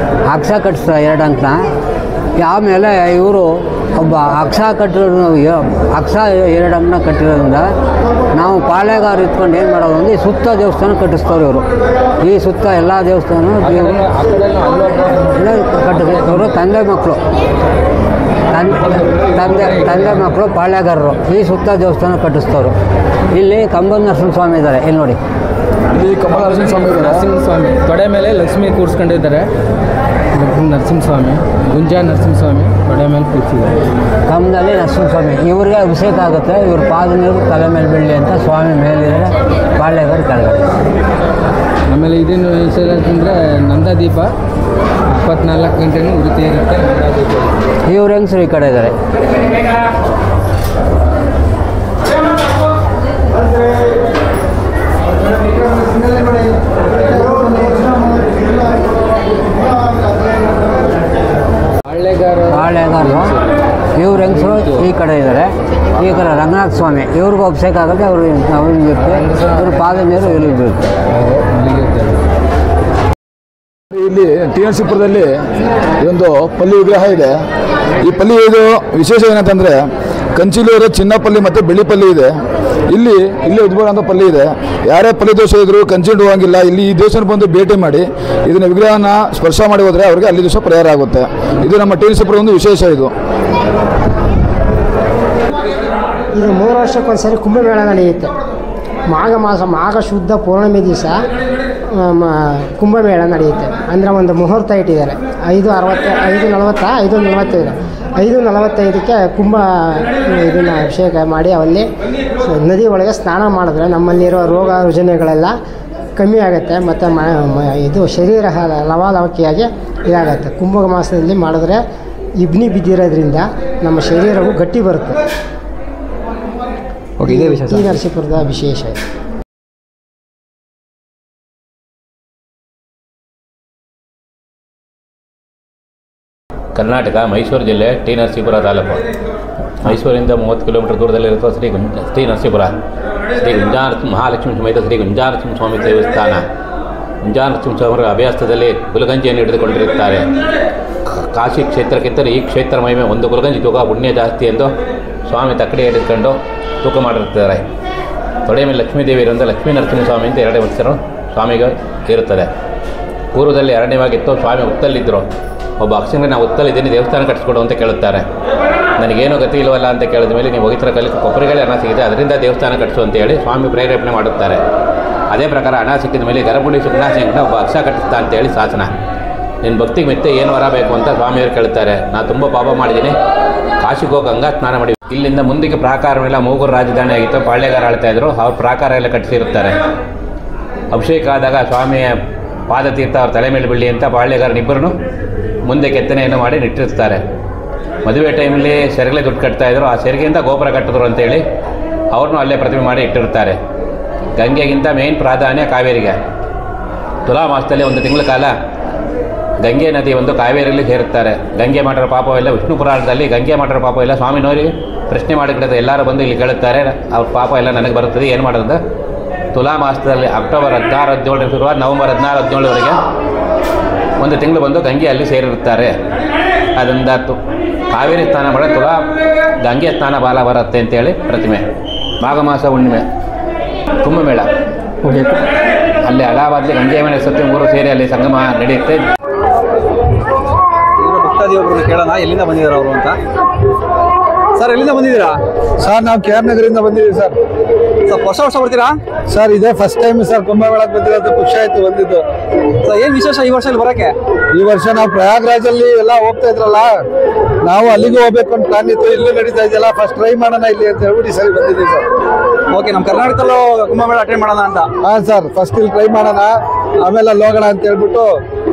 ಅಕ್ಷ ಕಟ್ಟಿಸ್ತಾರೆ 2 ಅಂಕನ. ಆಮೇಲೆ ಇವರು ಒಬ್ಬ ಅಕ್ಷ 2 ಅಂಕನ ಕಟ್ಟಿರೋದ್ರಿಂದ ನಾವು ಪಾಳ್ಯಗಾರ ಇಟ್ಕೊಂಡು ಏನು ಮಾಡೋದು ಅಂದರೆ ಸುತ್ತ ದೇವಸ್ಥಾನ ಕಟ್ಟಿಸ್ತವ್ರು ಇವರು. ಈ ಸುತ್ತ ಎಲ್ಲ ದೇವಸ್ಥಾನ ಕಟ್ಟಿದ್ರು. ತಂದೆ ಮಕ್ಕಳು ಪಾಳ್ಯಗಾರರು ಈ ಸುತ್ತ ದೇವಸ್ಥಾನ ಕಟ್ಟಿಸ್ತವ್ರು. ಇಲ್ಲಿ ಕಂಬದ ನರಸಿಂಹಸ್ವಾಮಿ ಇದ್ದಾರೆ, ಇಲ್ಲಿ ನೋಡಿ. ಇಲ್ಲಿ ಕಮಲ ನರಸಿಂಹಸ್ವಾಮಿ ತೊಡೆ ಮೇಲೆ ಲಕ್ಷ್ಮಿ ಕೂರಿಸ್ಕೊಂಡಿದ್ದಾರೆ. ನರಸಿಂಹಸ್ವಾಮಿ, ಗುಂಜಾ ನರಸಿಂಹಸ್ವಾಮಿ ತೊಡೆ ಮೇಲೆ ಕೂರಿಸಿದ್ದಾರೆ. ಕಂಬದಲ್ಲಿ ನರಸಿಂಹಸ್ವಾಮಿ ಇವ್ರಿಗೆ ಅಭಿಷೇಕ ಆಗುತ್ತೆ. ಇವ್ರ ಪಾದ ನೀರು ತಲೆ ಮೇಲೆ ಬೀಳಲಿ ಅಂತ ಸ್ವಾಮಿ ಮೇಲಿದ್ದಾರೆ, ಪಾಳ್ಯಗಾರ ಕೆಳಗಡೆ. ಆಮೇಲೆ ಇದೇನು ವಿಷಯ ಅಂತಂದರೆ ನಂದಾದೀಪ 24 ಗಂಟೆನೂ ಉರಿತಾ ಇರುತ್ತೆ. ನಂದಾದೀಪ ಇವ್ರ ಹೆಂಗಸರು ಈ ಕಡೆ ಇದ್ದಾರೆ. ಪಾಳ್ಯಗಾರರು ಇವ್ರ ಹೆಂಗಸರು ಈ ಕಡೆ ಇದ್ದಾರೆ. ಈ ಕಡೆ ರಂಗನಾಥ ಸ್ವಾಮಿ ಇವ್ರಿಗೂ ಅಭಿಷೇಕ ಆಗುತ್ತೆ. ಅವ್ರಿಗೆ ಇವ್ರ ಪಾದ ನೀರು ಇಲ್ಲಿಗೆ ಬೀಳುತ್ತೆ. ಇಲ್ಲಿ ಟಿ ನರಸೀಪುರದಲ್ಲಿ ಇದೊಂದು ಪಲ್ಲಿ ವಿಗ್ರಹ ಇದೆ. ಈ ಪಲ್ಲಿ ಇದು ವಿಶೇಷ ಏನಂತಂದರೆ ಕಂಚಿಲಿರೋ ಚಿನ್ನಪಲ್ಲಿ ಮತ್ತು ಬೆಳ್ಳಿಪಲ್ಲಿ ಇದೆ. ಇಲ್ಲಿ ಉದ್ಭವ ಅಂತ ಪಲ್ಲಿ ಇದೆ. ಯಾರೇ ಪಲ್ಲಿ ದೋಷ ಇದ್ದರೂ ಕಂಚಿಂಡು ಹೋಗಂಗಿಲ್ಲ. ಇಲ್ಲಿ ಈ ದೇವಸ್ಥಾನ ಬಂದು ಭೇಟಿ ಮಾಡಿ ಇದನ್ನ ವಿಗ್ರಹನ ಸ್ಪರ್ಶ ಮಾಡಿ ಹೋದರೆ ಅವ್ರಿಗೆ ಅಲ್ಲಿ ದೋಷ ಪರಿಹಾರ ಆಗುತ್ತೆ. ಇದು ನಮ್ಮ ಟಿ ನರಸೀಪುರ ಒಂದು ವಿಶೇಷ. ಇದು ಇದು 3 ವರ್ಷಕ್ಕೊಂದ್ಸರಿ ಕುಂಭಮೇಳ ನಡೆಯುತ್ತೆ. ಮಾಘ ಶುದ್ಧ ಪೌರ್ಣಮಿ ದಿವಸ ಕುಂಭಮೇಳ ನಡೆಯುತ್ತೆ. ಅಂದರೆ ಒಂದು ಮುಹೂರ್ತ ಇಟ್ಟಿದ್ದಾರೆ 5:45ಕ್ಕೆ ಇದನ್ನು ಅಭಿಷೇಕ ಮಾಡಿ ಅಲ್ಲಿ ನದಿ ಒಳಗೆ ಸ್ನಾನ ಮಾಡಿದ್ರೆ ನಮ್ಮಲ್ಲಿರೋ ರೋಗ ರುಜಿನಗಳೆಲ್ಲ ಕಮ್ಮಿ ಆಗುತ್ತೆ ಮತ್ತು ಇದು ಶರೀರ ಲವಲವಿಕೆಯಾಗಿ ಇದಾಗುತ್ತೆ. ಕುಂಭ ಮಾಸದಲ್ಲಿ ಮಾಡಿದ್ರೆ ಇಬ್ನಿ ಬಿದ್ದಿರೋದ್ರಿಂದ ನಮ್ಮ ಶರೀರವು ಗಟ್ಟಿ ಬರುತ್ತೆ. ಇದೇ ವಿಶೇಷ ಈ ನರಸೀಪುರದ ವಿಶೇಷ. ಕರ್ನಾಟಕ ಮೈಸೂರು ಜಿಲ್ಲೆ ಟಿ ನರಸೀಪುರ ತಾಲೂಕು. ಮೈಸೂರಿಂದ 30 ಕಿಲೋಮೀಟರ್ ದೂರದಲ್ಲಿರುವ ಶ್ರೀ ನರಸೀಪುರ ಶ್ರೀ ಮಹಾಲಕ್ಷ್ಮೀ ಸಮೇತ ಶ್ರೀ ಗುಂಜಾನರಸಿಂಹ ಸ್ವಾಮಿ ದೇವಸ್ಥಾನ. ಗುಂಜಾನರಸಿಂಹ ಸ್ವಾಮಿಯವರ ಅಭ್ಯಾಸದಲ್ಲಿ ಗುಲಗಂಜಿಯನ್ನು ಹಿಡಿದುಕೊಂಡಿರುತ್ತಾರೆ. ಕಾಶಿ ಕ್ಷೇತ್ರಕ್ಕಿಂತ ಈ ಕ್ಷೇತ್ರ ಮಹಿಮೆ ಒಂದು ಗುಲಗಂಜಿ ತೂಕ ಪುಣ್ಯ ಜಾಸ್ತಿ ಎಂದು ಸ್ವಾಮಿ ತಕ್ಕಡಿ ಹಿಡಿದುಕೊಂಡು ತೂಕ ಮಾಡಿರುತ್ತಾರೆ. ತೊಡೆ ಮೇಲೆ ಲಕ್ಷ್ಮೀದೇವಿ ಇರುವಂಥ ಲಕ್ಷ್ಮೀ ನರಸಿಂಹಸ್ವಾಮಿ ಅಂತ 2 ಹೆಸರು ಸ್ವಾಮಿಗೆ ಇರುತ್ತದೆ. ಪೂರ್ವದಲ್ಲಿ ಅರಣ್ಯವಾಗಿತ್ತು. ಸ್ವಾಮಿ ಉತ್ತಲ್ಲಿದ್ದರು. ಒಬ್ಬ ಅಕ್ಷಂಗೆ ನಾವು ಉತ್ತಲಿದ್ದೀನಿ, ದೇವಸ್ಥಾನ ಕಟ್ಟಿಸ್ಕೊಡು ಅಂತ ಕೇಳುತ್ತಾರೆ. ನನಗೇನು ಗತಿ ಇಲ್ಲವಲ್ಲ ಅಂತ ಕೇಳಿದ ಮೇಲೆ ನೀವು ಹೋಗಿತರ ಕಲಿಕೆ ಕೊಬ್ಬರಿಗಳೇ ಹಣ ಸಿಗಿದೆ, ಅದರಿಂದ ದೇವಸ್ಥಾನ ಕಟ್ಟಿಸು ಅಂತೇಳಿ ಸ್ವಾಮಿ ಪ್ರೇರೇಪಣೆ ಮಾಡುತ್ತಾರೆ. ಅದೇ ಪ್ರಕಾರ ಹಣ ಸಿಕ್ಕಿದ ಮೇಲೆ ಗರ್ಭಗುಡಿ ಸುಗ್ನಾಶಂಕನ ಒಬ್ಬ ಅಕ್ಷ ಕಟ್ಟಿಸ್ತಾ ಅಂತೇಳಿ ಶಾಸನ. ನಿನ್ನ ಭಕ್ತಿಗೆ ಮೆತ್ತೆ ಏನು ವರ ಬೇಕು ಅಂತ ಸ್ವಾಮಿಯವರು ಕೇಳ್ತಾರೆ. ನಾನು ತುಂಬ ಪಾಪ ಮಾಡಿದ್ದೀನಿ, ಕಾಶಿಗೆ ಹೋಗಿ ಗಂಗಾ ಸ್ನಾನ ಮಾಡಿ ಇಲ್ಲಿಂದ ಮುಂದಕ್ಕೆ ಪ್ರಾಕಾರವೆಲ್ಲ ಮೂಗೂರು ರಾಜಧಾನಿ ಆಗಿತ್ತು. ಪಾಳ್ಯಗಾರ ಆಳ್ತಾಯಿದ್ರು. ಅವ್ರ ಪ್ರಾಕಾರ ಎಲ್ಲ ಕಟ್ಟಿಸಿರುತ್ತಾರೆ. ಅಭಿಷೇಕ ಆದಾಗ ಸ್ವಾಮಿಯ ಪಾದತೀರ್ಥ ಅವ್ರ ತಲೆ ಮೇಲೆ ಬೀಳಿ ಅಂತ ಪಾಳ್ಯಗಾರನಿಬ್ಬರೂ ಮುಂದೆ ಕೆತ್ತನೆಯನ್ನು ಮಾಡಿ ನಿಟ್ಟಿರ್ತಾರೆ. ಮದುವೆ ಟೈಮಲ್ಲಿ ಸೆರಗಲೆ ದುಡ್ಡು ಕಟ್ತಾಯಿದ್ರು. ಆ ಸೆರಿಗೆಯಿಂದ ಗೋಪುರ ಕಟ್ಟಿದ್ರು ಅಂತೇಳಿ ಅವ್ರನ್ನೂ ಅಲ್ಲೇ ಪ್ರತಿಮೆ ಮಾಡಿ ಇಟ್ಟಿರ್ತಾರೆ. ಗಂಗೆಗಿಂತ ಮೇನ್ ಪ್ರಾಧಾನ್ಯ ಕಾವೇರಿಗೆ. ತುಲಾ ಮಾಸದಲ್ಲಿ 1 ತಿಂಗಳ ಕಾಲ ಗಂಗೆ ನದಿ ಒಂದು ಕಾವೇರಿಯಲ್ಲಿ ಸೇರುತ್ತಾರೆ. ಗಂಗೆ ಮಾಡಿರೋ ಪಾಪವೆಲ್ಲ ವಿಷ್ಣು ಪುರಾಣದಲ್ಲಿ ಗಂಗೆ ಮಾಡಿರೋ ಪಾಪವೆಲ್ಲ ಸ್ವಾಮಿ ನೋಡಿ ಪ್ರಶ್ನೆ ಮಾಡಿಬಿಡುತ್ತೆ. ಎಲ್ಲರೂ ಬಂದು ಇಲ್ಲಿ ಕೇಳುತ್ತಾರೆ, ಅವ್ರ ಪಾಪ ಎಲ್ಲ ನನಗೆ ಬರುತ್ತದೆ, ಏನು ಮಾಡೋದು? ತುಲಾ ಮಾಸದಲ್ಲಿ ಅಕ್ಟೋಬರ್ 16-17 ಶುರುವಾದ ನವಂಬರ್ 16-17ವರೆಗೆ 1 ತಿಂಗಳು ಬಂದು ಗಂಗೆಯಲ್ಲಿ ಸೇರಿರುತ್ತಾರೆ. ಅದರಿಂದ ಕಾವೇರಿ ಸ್ನಾನ ಮಾಡೋ ತುಲಾ ಗಂಗೆ ಸ್ನಾನ ಬಾಲ ಬರುತ್ತೆ ಅಂತೇಳಿ ಪ್ರತಿಮೆ. ಮಾಘ ಮಾಸ ಹುಣ್ಣಿಮೆ ಕುಂಭಮೇಳ ಅಲ್ಲಿ ಅಲಹಾಬಾದ್ಲಿ ಗಂಗೆ ಮನೆ ಸತ್ಯ 3 ಸೇರಿ ಅಲ್ಲಿ ಸಂಗಮ ನಡೆಯುತ್ತೆ. ಭಕ್ತಾದಿಯೊಬ್ಬರನ್ನ ಕೇಳೋಣ, ಎಲ್ಲಿಂದ ಬಂದಿದ್ದಾರೆ ಅವರು ಅಂತ. ಸರ್, ಎಲ್ಲಿಂದ ಬಂದಿದ್ದೀರಾ? ಸರ್, ನಾವು KR ನಗರದಿಂದ ಬಂದಿದ್ದೀವಿ ಸರ್. ವರ್ಷ ಬರ್ತೀರಾ ಸರ್? ಇದೇ ಫಸ್ಟ್ ಟೈಮ್ ಸರ್ ಕುಂಭಮೇಳಕ್ಕೆ ಬಂದಿರೋದು. ಖುಷಿ ಆಯ್ತು ಬಂದಿದ್ದು. ಸರ್, ಏನು ವಿಶೇಷ ಈ ವರ್ಷ ಇಲ್ಲಿ ಬರೋಕ್ಕೆ? ಈ ವರ್ಷ ನಾವು ಪ್ರಯಾಗ್ರಾಜಲ್ಲಿ ಎಲ್ಲ ಹೋಗ್ತಾ ಇದ್ರಲ್ಲ, ನಾವು ಅಲ್ಲಿಗೂ ಹೋಗ್ಬೇಕು ಅಂತ ಪ್ಲಾನ್ ಇತ್ತು. ಇಲ್ಲೂ ನಡೀತಾ ಇದೆಯಲ್ಲ, ಫಸ್ಟ್ ಟ್ರೈ ಮಾಡೋಣ ಇಲ್ಲಿ ಅಂತ ಹೇಳ್ಬಿಟ್ಟು ಸರಿ ಬಂದಿದ್ದೀವಿ ಸರ್. ಓಕೆ, ನಮ್ಮ ಕರ್ನಾಟಕದಲ್ಲೂ ಕುಂಭಮೇಳ ಅಟೆಂಡ್ ಮಾಡೋಣ ಅಂತ. ಹಾಂ ಸರ್, ಫಸ್ಟ್ ಇಲ್ಲಿ ಟ್ರೈ ಮಾಡೋಣ, ಆಮೇಲೆ ಅಲ್ಲಿ ಹೋಗೋಣ ಅಂತ ಹೇಳ್ಬಿಟ್ಟು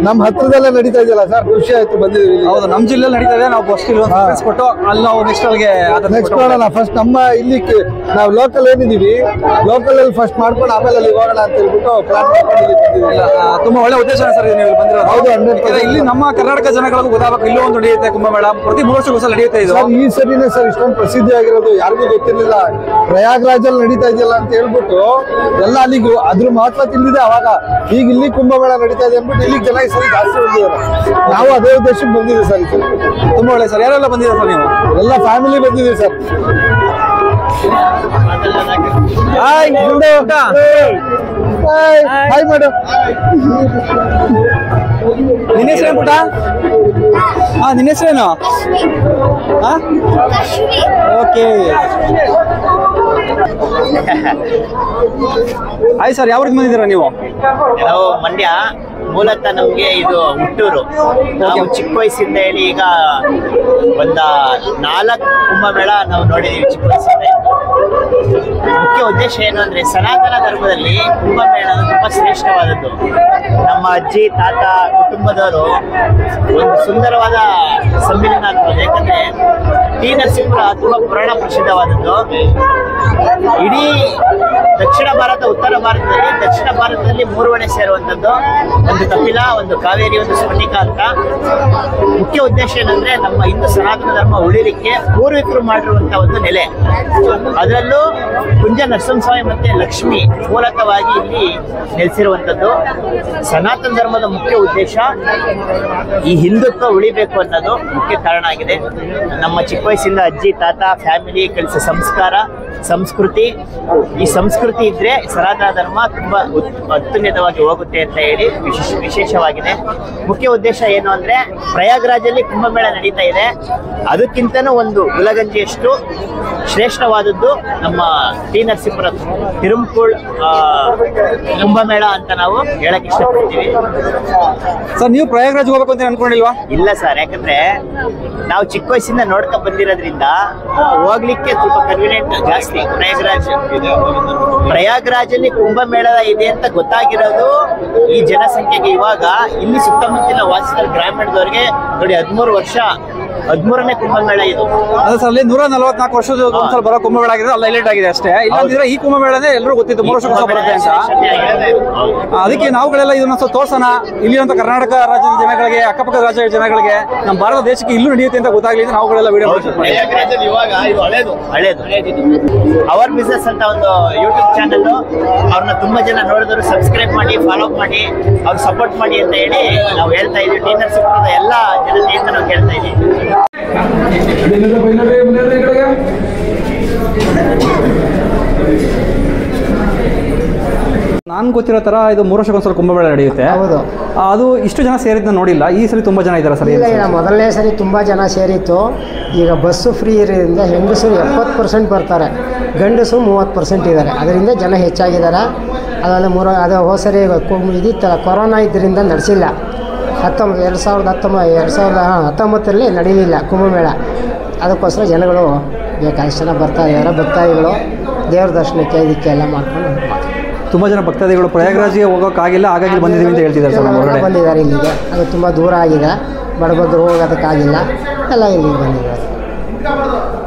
ನಮ್ಮ ಹತ್ರದಲ್ಲೇ ನಡೀತಾ ಇದೆಯಲ್ಲ ಸರ್, ಖುಷಿ ಆಯ್ತು ಬಂದಿದ್ದೀವಿ. ಹೌದು, ನಮ್ಮ ಜಿಲ್ಲೆಯಲ್ಲಿ ನಡೀತಾ ಇದೆ. ನಾವು ಫಸ್ಟ್ ಇಲ್ಲಿ ಕೊಟ್ಟು ಅಲ್ಲಿ ನಾವು ನೆಕ್ಸ್ಟ್ ನೋಡೋಣ. ಫಸ್ಟ್ ನಮ್ಮ ಇಲ್ಲಿ ನಾವು ಲೋಕಲ್ ಏನಿದ್ದೀವಿ, ಲೋಕಲ್ ಅಲ್ಲಿ ಫಸ್ಟ್ ಮಾಡ್ಕೊಂಡು ಆಮೇಲೆ ಅಲ್ಲಿ ಹೋಗೋಣ ಅಂತ ಹೇಳ್ಬಿಟ್ಟು ಪ್ಲಾನ್ ಮಾಡ್ಕೊಂಡು ತುಂಬಾ ಒಳ್ಳೆ ಉದ್ದೇಶ ಸರ್ ನೀವು ಬಂದಿರೋದು. ಹೌದು, ಇಲ್ಲಿ ನಮ್ಮ ಕರ್ನಾಟಕ ಜನಗಳಿಗೂ ಗೊತ್ತಾಗಬೇಕು, ಇಲ್ಲೂ ಒಂದು ನಡೆಯುತ್ತೆ ಕುಂಭಮೇಳ. ಪ್ರತಿ 3 ವರ್ಷಕ್ಕೂ ನಡೆಯುತ್ತೆ ಇದು. ಈ ಸರಿನೇ ಸರ್ ಇಷ್ಟೊಂದು ಪ್ರಸಿದ್ಧಿ ಆಗಿರೋದು, ಯಾರಿಗೂ ಗೊತ್ತಿರಲಿಲ್ಲ. ಪ್ರಯಾಗ್ರಾಜಲ್ಲಿ ನಡೀತಾ ಇದೆಯಲ್ಲ ಅಂತ ಹೇಳ್ಬಿಟ್ಟು ಎಲ್ಲ ಅಲ್ಲಿಗೂ ಅದ್ರ ಮಹತ್ವ ತಿಳಿದಿದೆ ಅವಾಗ. ಈಗ ಇಲ್ಲಿ ಕುಂಭಮೇಳ ನಡೀತಾ ಇದೆ ಅಂದ್ಬಿಟ್ಟು ಇಲ್ಲಿಗೆ ಜನ ಈ ಸರಿ ಜಾಸ್ತಿ ಬಂದಿದ್ದಾರೆ. ನಾವು ಅದೇ ಉದ್ದೇಶಕ್ಕೆ ಬಂದಿದ್ದೀವಿ ಸರ್. ತುಂಬಾ ಒಳ್ಳೆ ಸರ್. ಯಾರೆಲ್ಲ ಬಂದಿದ್ದಾರೆ ಸರ್ ನೀವು? ಎಲ್ಲ ಫ್ಯಾಮಿಲಿ ಬಂದಿದ್ದೀವಿ ಸರ್. ಹಾಯ್ ಮೇಡಮ್, ನಿನ್ನ ಹೆಸರೇನು ಪುಟ್ಟ? ನಿನ್ನ ಹೆಸರೇನು? ಓಕೆ. ಹಾಯ್ ಸರ್, ಯಾವ್ರಿಗೆ ಬಂದಿದ್ದೀರಾ ನೀವು? ನಾವು ಮಂಡ್ಯ, ಮೂಲತಃ ನಮ್ಗೆ ಇದು ಹುಟ್ಟೂರು. ನಾವು ಚಿಕ್ಕ ವಯಸ್ಸಿಂದ ಹೇಳಿ ಈಗ ಒಂದ 4 ಕುಂಭಮೇಳ ನಾವು ನೋಡಿದೀವಿ ಚಿಕ್ಕ ವಯಸ್ಸಿಂದ. ಮುಖ್ಯ ಉದ್ದೇಶ ಏನು ಅಂದ್ರೆ, ಸನಾತನ ಧರ್ಮದಲ್ಲಿ ಕುಂಭಮೇಳ ತುಂಬಾ ಶ್ರೇಷ್ಠವಾದದ್ದು. ನಮ್ಮ ಅಜ್ಜಿ ತಾತ ಕುಟುಂಬದವರು ಒಂದು ಸುಂದರವಾದ ಸಮ್ಮಿಲನ ಆಗ್ತದೆ. ಯಾಕಂದ್ರೆ ಟಿ ನರಸೀಪುರ ತುಂಬಾ ಪುರಾಣ ಪ್ರಸಿದ್ಧವಾದದ್ದು. ಇಡೀ ದಕ್ಷಿಣ ಭಾರತ, ಉತ್ತರ ಭಾರತದಲ್ಲಿ ದಕ್ಷಿಣ ಭಾರತದಲ್ಲಿ 3 ಹೊಣೆ ಸೇರುವಂಥದ್ದು. ಒಂದು ಕಪಿಲ, ಒಂದು ಕಾವೇರಿ, ಒಂದು ಸ್ಫಟಿಕ ಅಂತ. ಮುಖ್ಯ ಉದ್ದೇಶ ಏನಂದ್ರೆ, ನಮ್ಮ ಹಿಂದೂ ಸನಾತನ ಧರ್ಮ ಉಳಿಲಿಕ್ಕೆ ಪೂರ್ವಿಕರು ಮಾಡಿರುವಂತಹ ಒಂದು ನೆಲೆ. ಅದರಲ್ಲೂ ಕುಂಜ ನರಸಿಂಹಸ್ವಾಮಿ ಮತ್ತೆ ಲಕ್ಷ್ಮಿ ಮೂಲತಃವಾಗಿ ಇಲ್ಲಿ ನೆಲೆಸಿರುವಂಥದ್ದು. ಸನಾತನ ಧರ್ಮದ ಮುಖ್ಯ ಉದ್ದೇಶ ಈ ಹಿಂದುತ್ವ ಉಳಿಬೇಕು ಅನ್ನೋದು ಮುಖ್ಯ ಕಾರಣ ಆಗಿದೆ. ನಮ್ಮ ಚಿಕ್ಕ ವಯಸ್ಸಿಂದ ಅಜ್ಜಿ ತಾತ ಫ್ಯಾಮಿಲಿ ಕಲಿಸೋ ಸಂಸ್ಕಾರ, ಸಂಸ್ಕೃತಿ, ಈ ಸಂಸ್ಕೃತಿ ಸಂಸ್ಕೃತಿ ಇದ್ರೆ ಸನಾತನ ಧರ್ಮ ತುಂಬಾ ಅತ್ಯುನ್ನತವಾಗಿ ಹೋಗುತ್ತೆ ಅಂತ ಹೇಳಿ ವಿಶೇಷವಾಗಿದೆ. ಮುಖ್ಯ ಉದ್ದೇಶ ಏನು ಅಂದ್ರೆ ಪ್ರಯಾಗ್ರಾಜಲ್ಲಿ ಕುಂಭಮೇಳ ನಡೀತಾ ಇದೆ, ಅದಕ್ಕಿಂತನೂ ಒಂದು ಗುಲಗಂಜಿಯಷ್ಟು ಶ್ರೇಷ್ಠವಾದದ್ದು ನಮ್ಮ ಟಿ ನರಸೀಪುರ ತಿರುಮಕೂಳ್ ಕುಂಭಮೇಳ ಅಂತ ನಾವು ಹೇಳಕ್ ಇಷ್ಟಪಡ್ತೀವಿ. ಸರ್, ನೀವು ಪ್ರಯಾಗ್ರಾಜ್ ಹೋಗ್ಬೇಕು ಅಂತ ಅನ್ಕೊಂಡಿಲ್ವಾ? ಇಲ್ಲ ಸರ್, ಯಾಕಂದ್ರೆ ನಾವು ಚಿಕ್ಕ ವಯಸ್ಸಿಂದ ನೋಡ್ಕೊಂಡ್ ಬಂದಿರೋದ್ರಿಂದ ಹೋಗ್ಲಿಕ್ಕೆ ಸ್ವಲ್ಪ ಕನ್ವಿನಿಯಂಟ್ ಜಾಸ್ತಿ. ಪ್ರಯಾಗ್ರಾಜಲ್ಲಿ ಕುಂಭಮೇಳ ಇದೆ ಅಂತ ಗೊತ್ತಾಗಿರೋದು ಈ ಜನಸಂಖ್ಯೆಗೆ. ಇವಾಗ ಇಲ್ಲಿ ಸುತ್ತಮುತ್ತಲಿನ ವಾಸಿಸಿದ ಗ್ರಾಮೀಣದವರಿಗೆ ನೋಡಿ 13ನೇ ಕುಂಭಮೇಳ ಇದು. ಅದು ಸರ್, ಅಲ್ಲಿ 144 ವರ್ಷದ ಒಂದ್ಸಲ ಬರೋ ಕುಂಭಮೇಳ ಆಗಿದೆ, ಅಲ್ಲಿ ಹೈಲೈಟ್ ಆಗಿದೆ ಅಷ್ಟೇ. ಇಲ್ಲಾಂದ್ರೆ ಈ ಕುಂಭಮೇಳನೇ ಎಲ್ಲರೂ ಗೊತ್ತಿತ್ತು 3 ವರ್ಷ ಬರುತ್ತೆ ಅಂತ. ಅದಕ್ಕೆ ನಾವುಗಳೆಲ್ಲ ಇದನ್ನ ಸ್ವಲ್ಪ ತೋರ್ಸೋಣ, ಇಲ್ಲಿರುವಂತ ಕರ್ನಾಟಕ ರಾಜ್ಯದ ಜನಗಳಿಗೆ, ಅಕ್ಕಪಕ್ಕದ ರಾಜ್ಯದ ಜನಗಳಿಗೆ, ನಮ್ಮ ಭಾರತ ದೇಶಕ್ಕೆ ಇಲ್ಲೂ ನಡೆಯುತ್ತೆ ಅಂತ ಗೊತ್ತಾಗ್ಲಿ ಅಂತ ನಾವುಗಳೆಲ್ಲ ವಿಡಿಯೋ ಹಳೇದು ಅವರ್ ಬಿಸ್ನೆಸ್ ಅಂತ ಒಂದು ಯೂಟ್ಯೂಬ್ ಚಾನಲ್, ಅವ್ರನ್ನ ತುಂಬಾ ಜನ ನೋಡಿದ್ರು, ಸಬ್ಸ್ಕ್ರೈಬ್ ಮಾಡಿ, ಫಾಲೋ ಮಾಡಿ, ಅವ್ರು ಸಪೋರ್ಟ್ ಮಾಡಿ ಅಂತ ಹೇಳಿ ನಾವು ಹೇಳ್ತಾ ಇದೀವಿ. ಟಿ ನರಸೀಪುರದ ಎಲ್ಲ ಜನತೆಯಿಂದ ನಾವು ಕೇಳ್ತಾ ಇದೀವಿ. ನಾನು ಗೊತ್ತಿರೋ ತರ ಇದು 3 ವರ್ಷಕ್ಕೊಂದ್ಸಲ ಕುಂಭಮೇಳ ನಡೆಯುತ್ತೆ. ಹೌದು. ಅದು ಇಷ್ಟು ಜನ ಸೇರಿದ್ನ ನೋಡಿಲ್ಲ. ಈ ಸರಿ ತುಂಬಾ ಜನ ಇದ್ದಾರೆ ಸರ್. ಇಲ್ಲ, ಮೊದಲನೇ ಸರಿ ತುಂಬ ಜನ ಸೇರಿತ್ತು. ಈಗ ಬಸ್ಸು ಫ್ರೀ ಇರೋದ್ರಿಂದ ಹೆಂಗಸರು 70% ಬರ್ತಾರೆ, ಗಂಡಸರು 30% ಇದ್ದಾರೆ. ಅದರಿಂದ ಜನ ಹೆಚ್ಚಾಗಿದ್ದಾರೆ. ಅದಲ್ಲ ಹೋದ ಸರಿ ಇದಿತ್ತಲ್ಲ, ಕೊರೋನಾ ಇದ್ದರಿಂದ ನಡೆಸಿಲ್ಲ. 2019ರಲ್ಲಿ ನಡೀಲಿಲ್ಲ ಕುಂಭಮೇಳ. ಅದಕ್ಕೋಸ್ಕರ ಜನಗಳು ಬೇಕಾದಷ್ಟು ಜನ ಬರ್ತಾ ಇದ್ದಾರೆ. ಭಕ್ತಾದಿಗಳು ದೇವ್ರ ದರ್ಶನಕ್ಕೆ ಇದಕ್ಕೆಲ್ಲ ಮಾಡ್ಕೊಂಡು ತುಂಬ ಜನ ಭಕ್ತಾದಿಗಳು ಪ್ರಯಾಗ್ರಾಜ್ಗೆ ಹೋಗೋಕ್ಕಾಗಿಲ್ಲ, ಹಾಗಾಗಿ ಬಂದಿದ್ದೀವಿ ಅಂತ ಹೇಳ್ತಿದ್ದಾರೆ ಸರ್. ಬಂದಿದ್ದಾರೆ ಇಲ್ಲಿಗೆ. ಅದು ತುಂಬ ದೂರ ಆಗಿದೆ, ಬಡಬಗ್ಗರು ಹೋಗೋದಕ್ಕಾಗಿಲ್ಲ, ಎಲ್ಲ ಇಲ್ಲಿಗೆ ಬಂದಿದ್ದಾರೆ.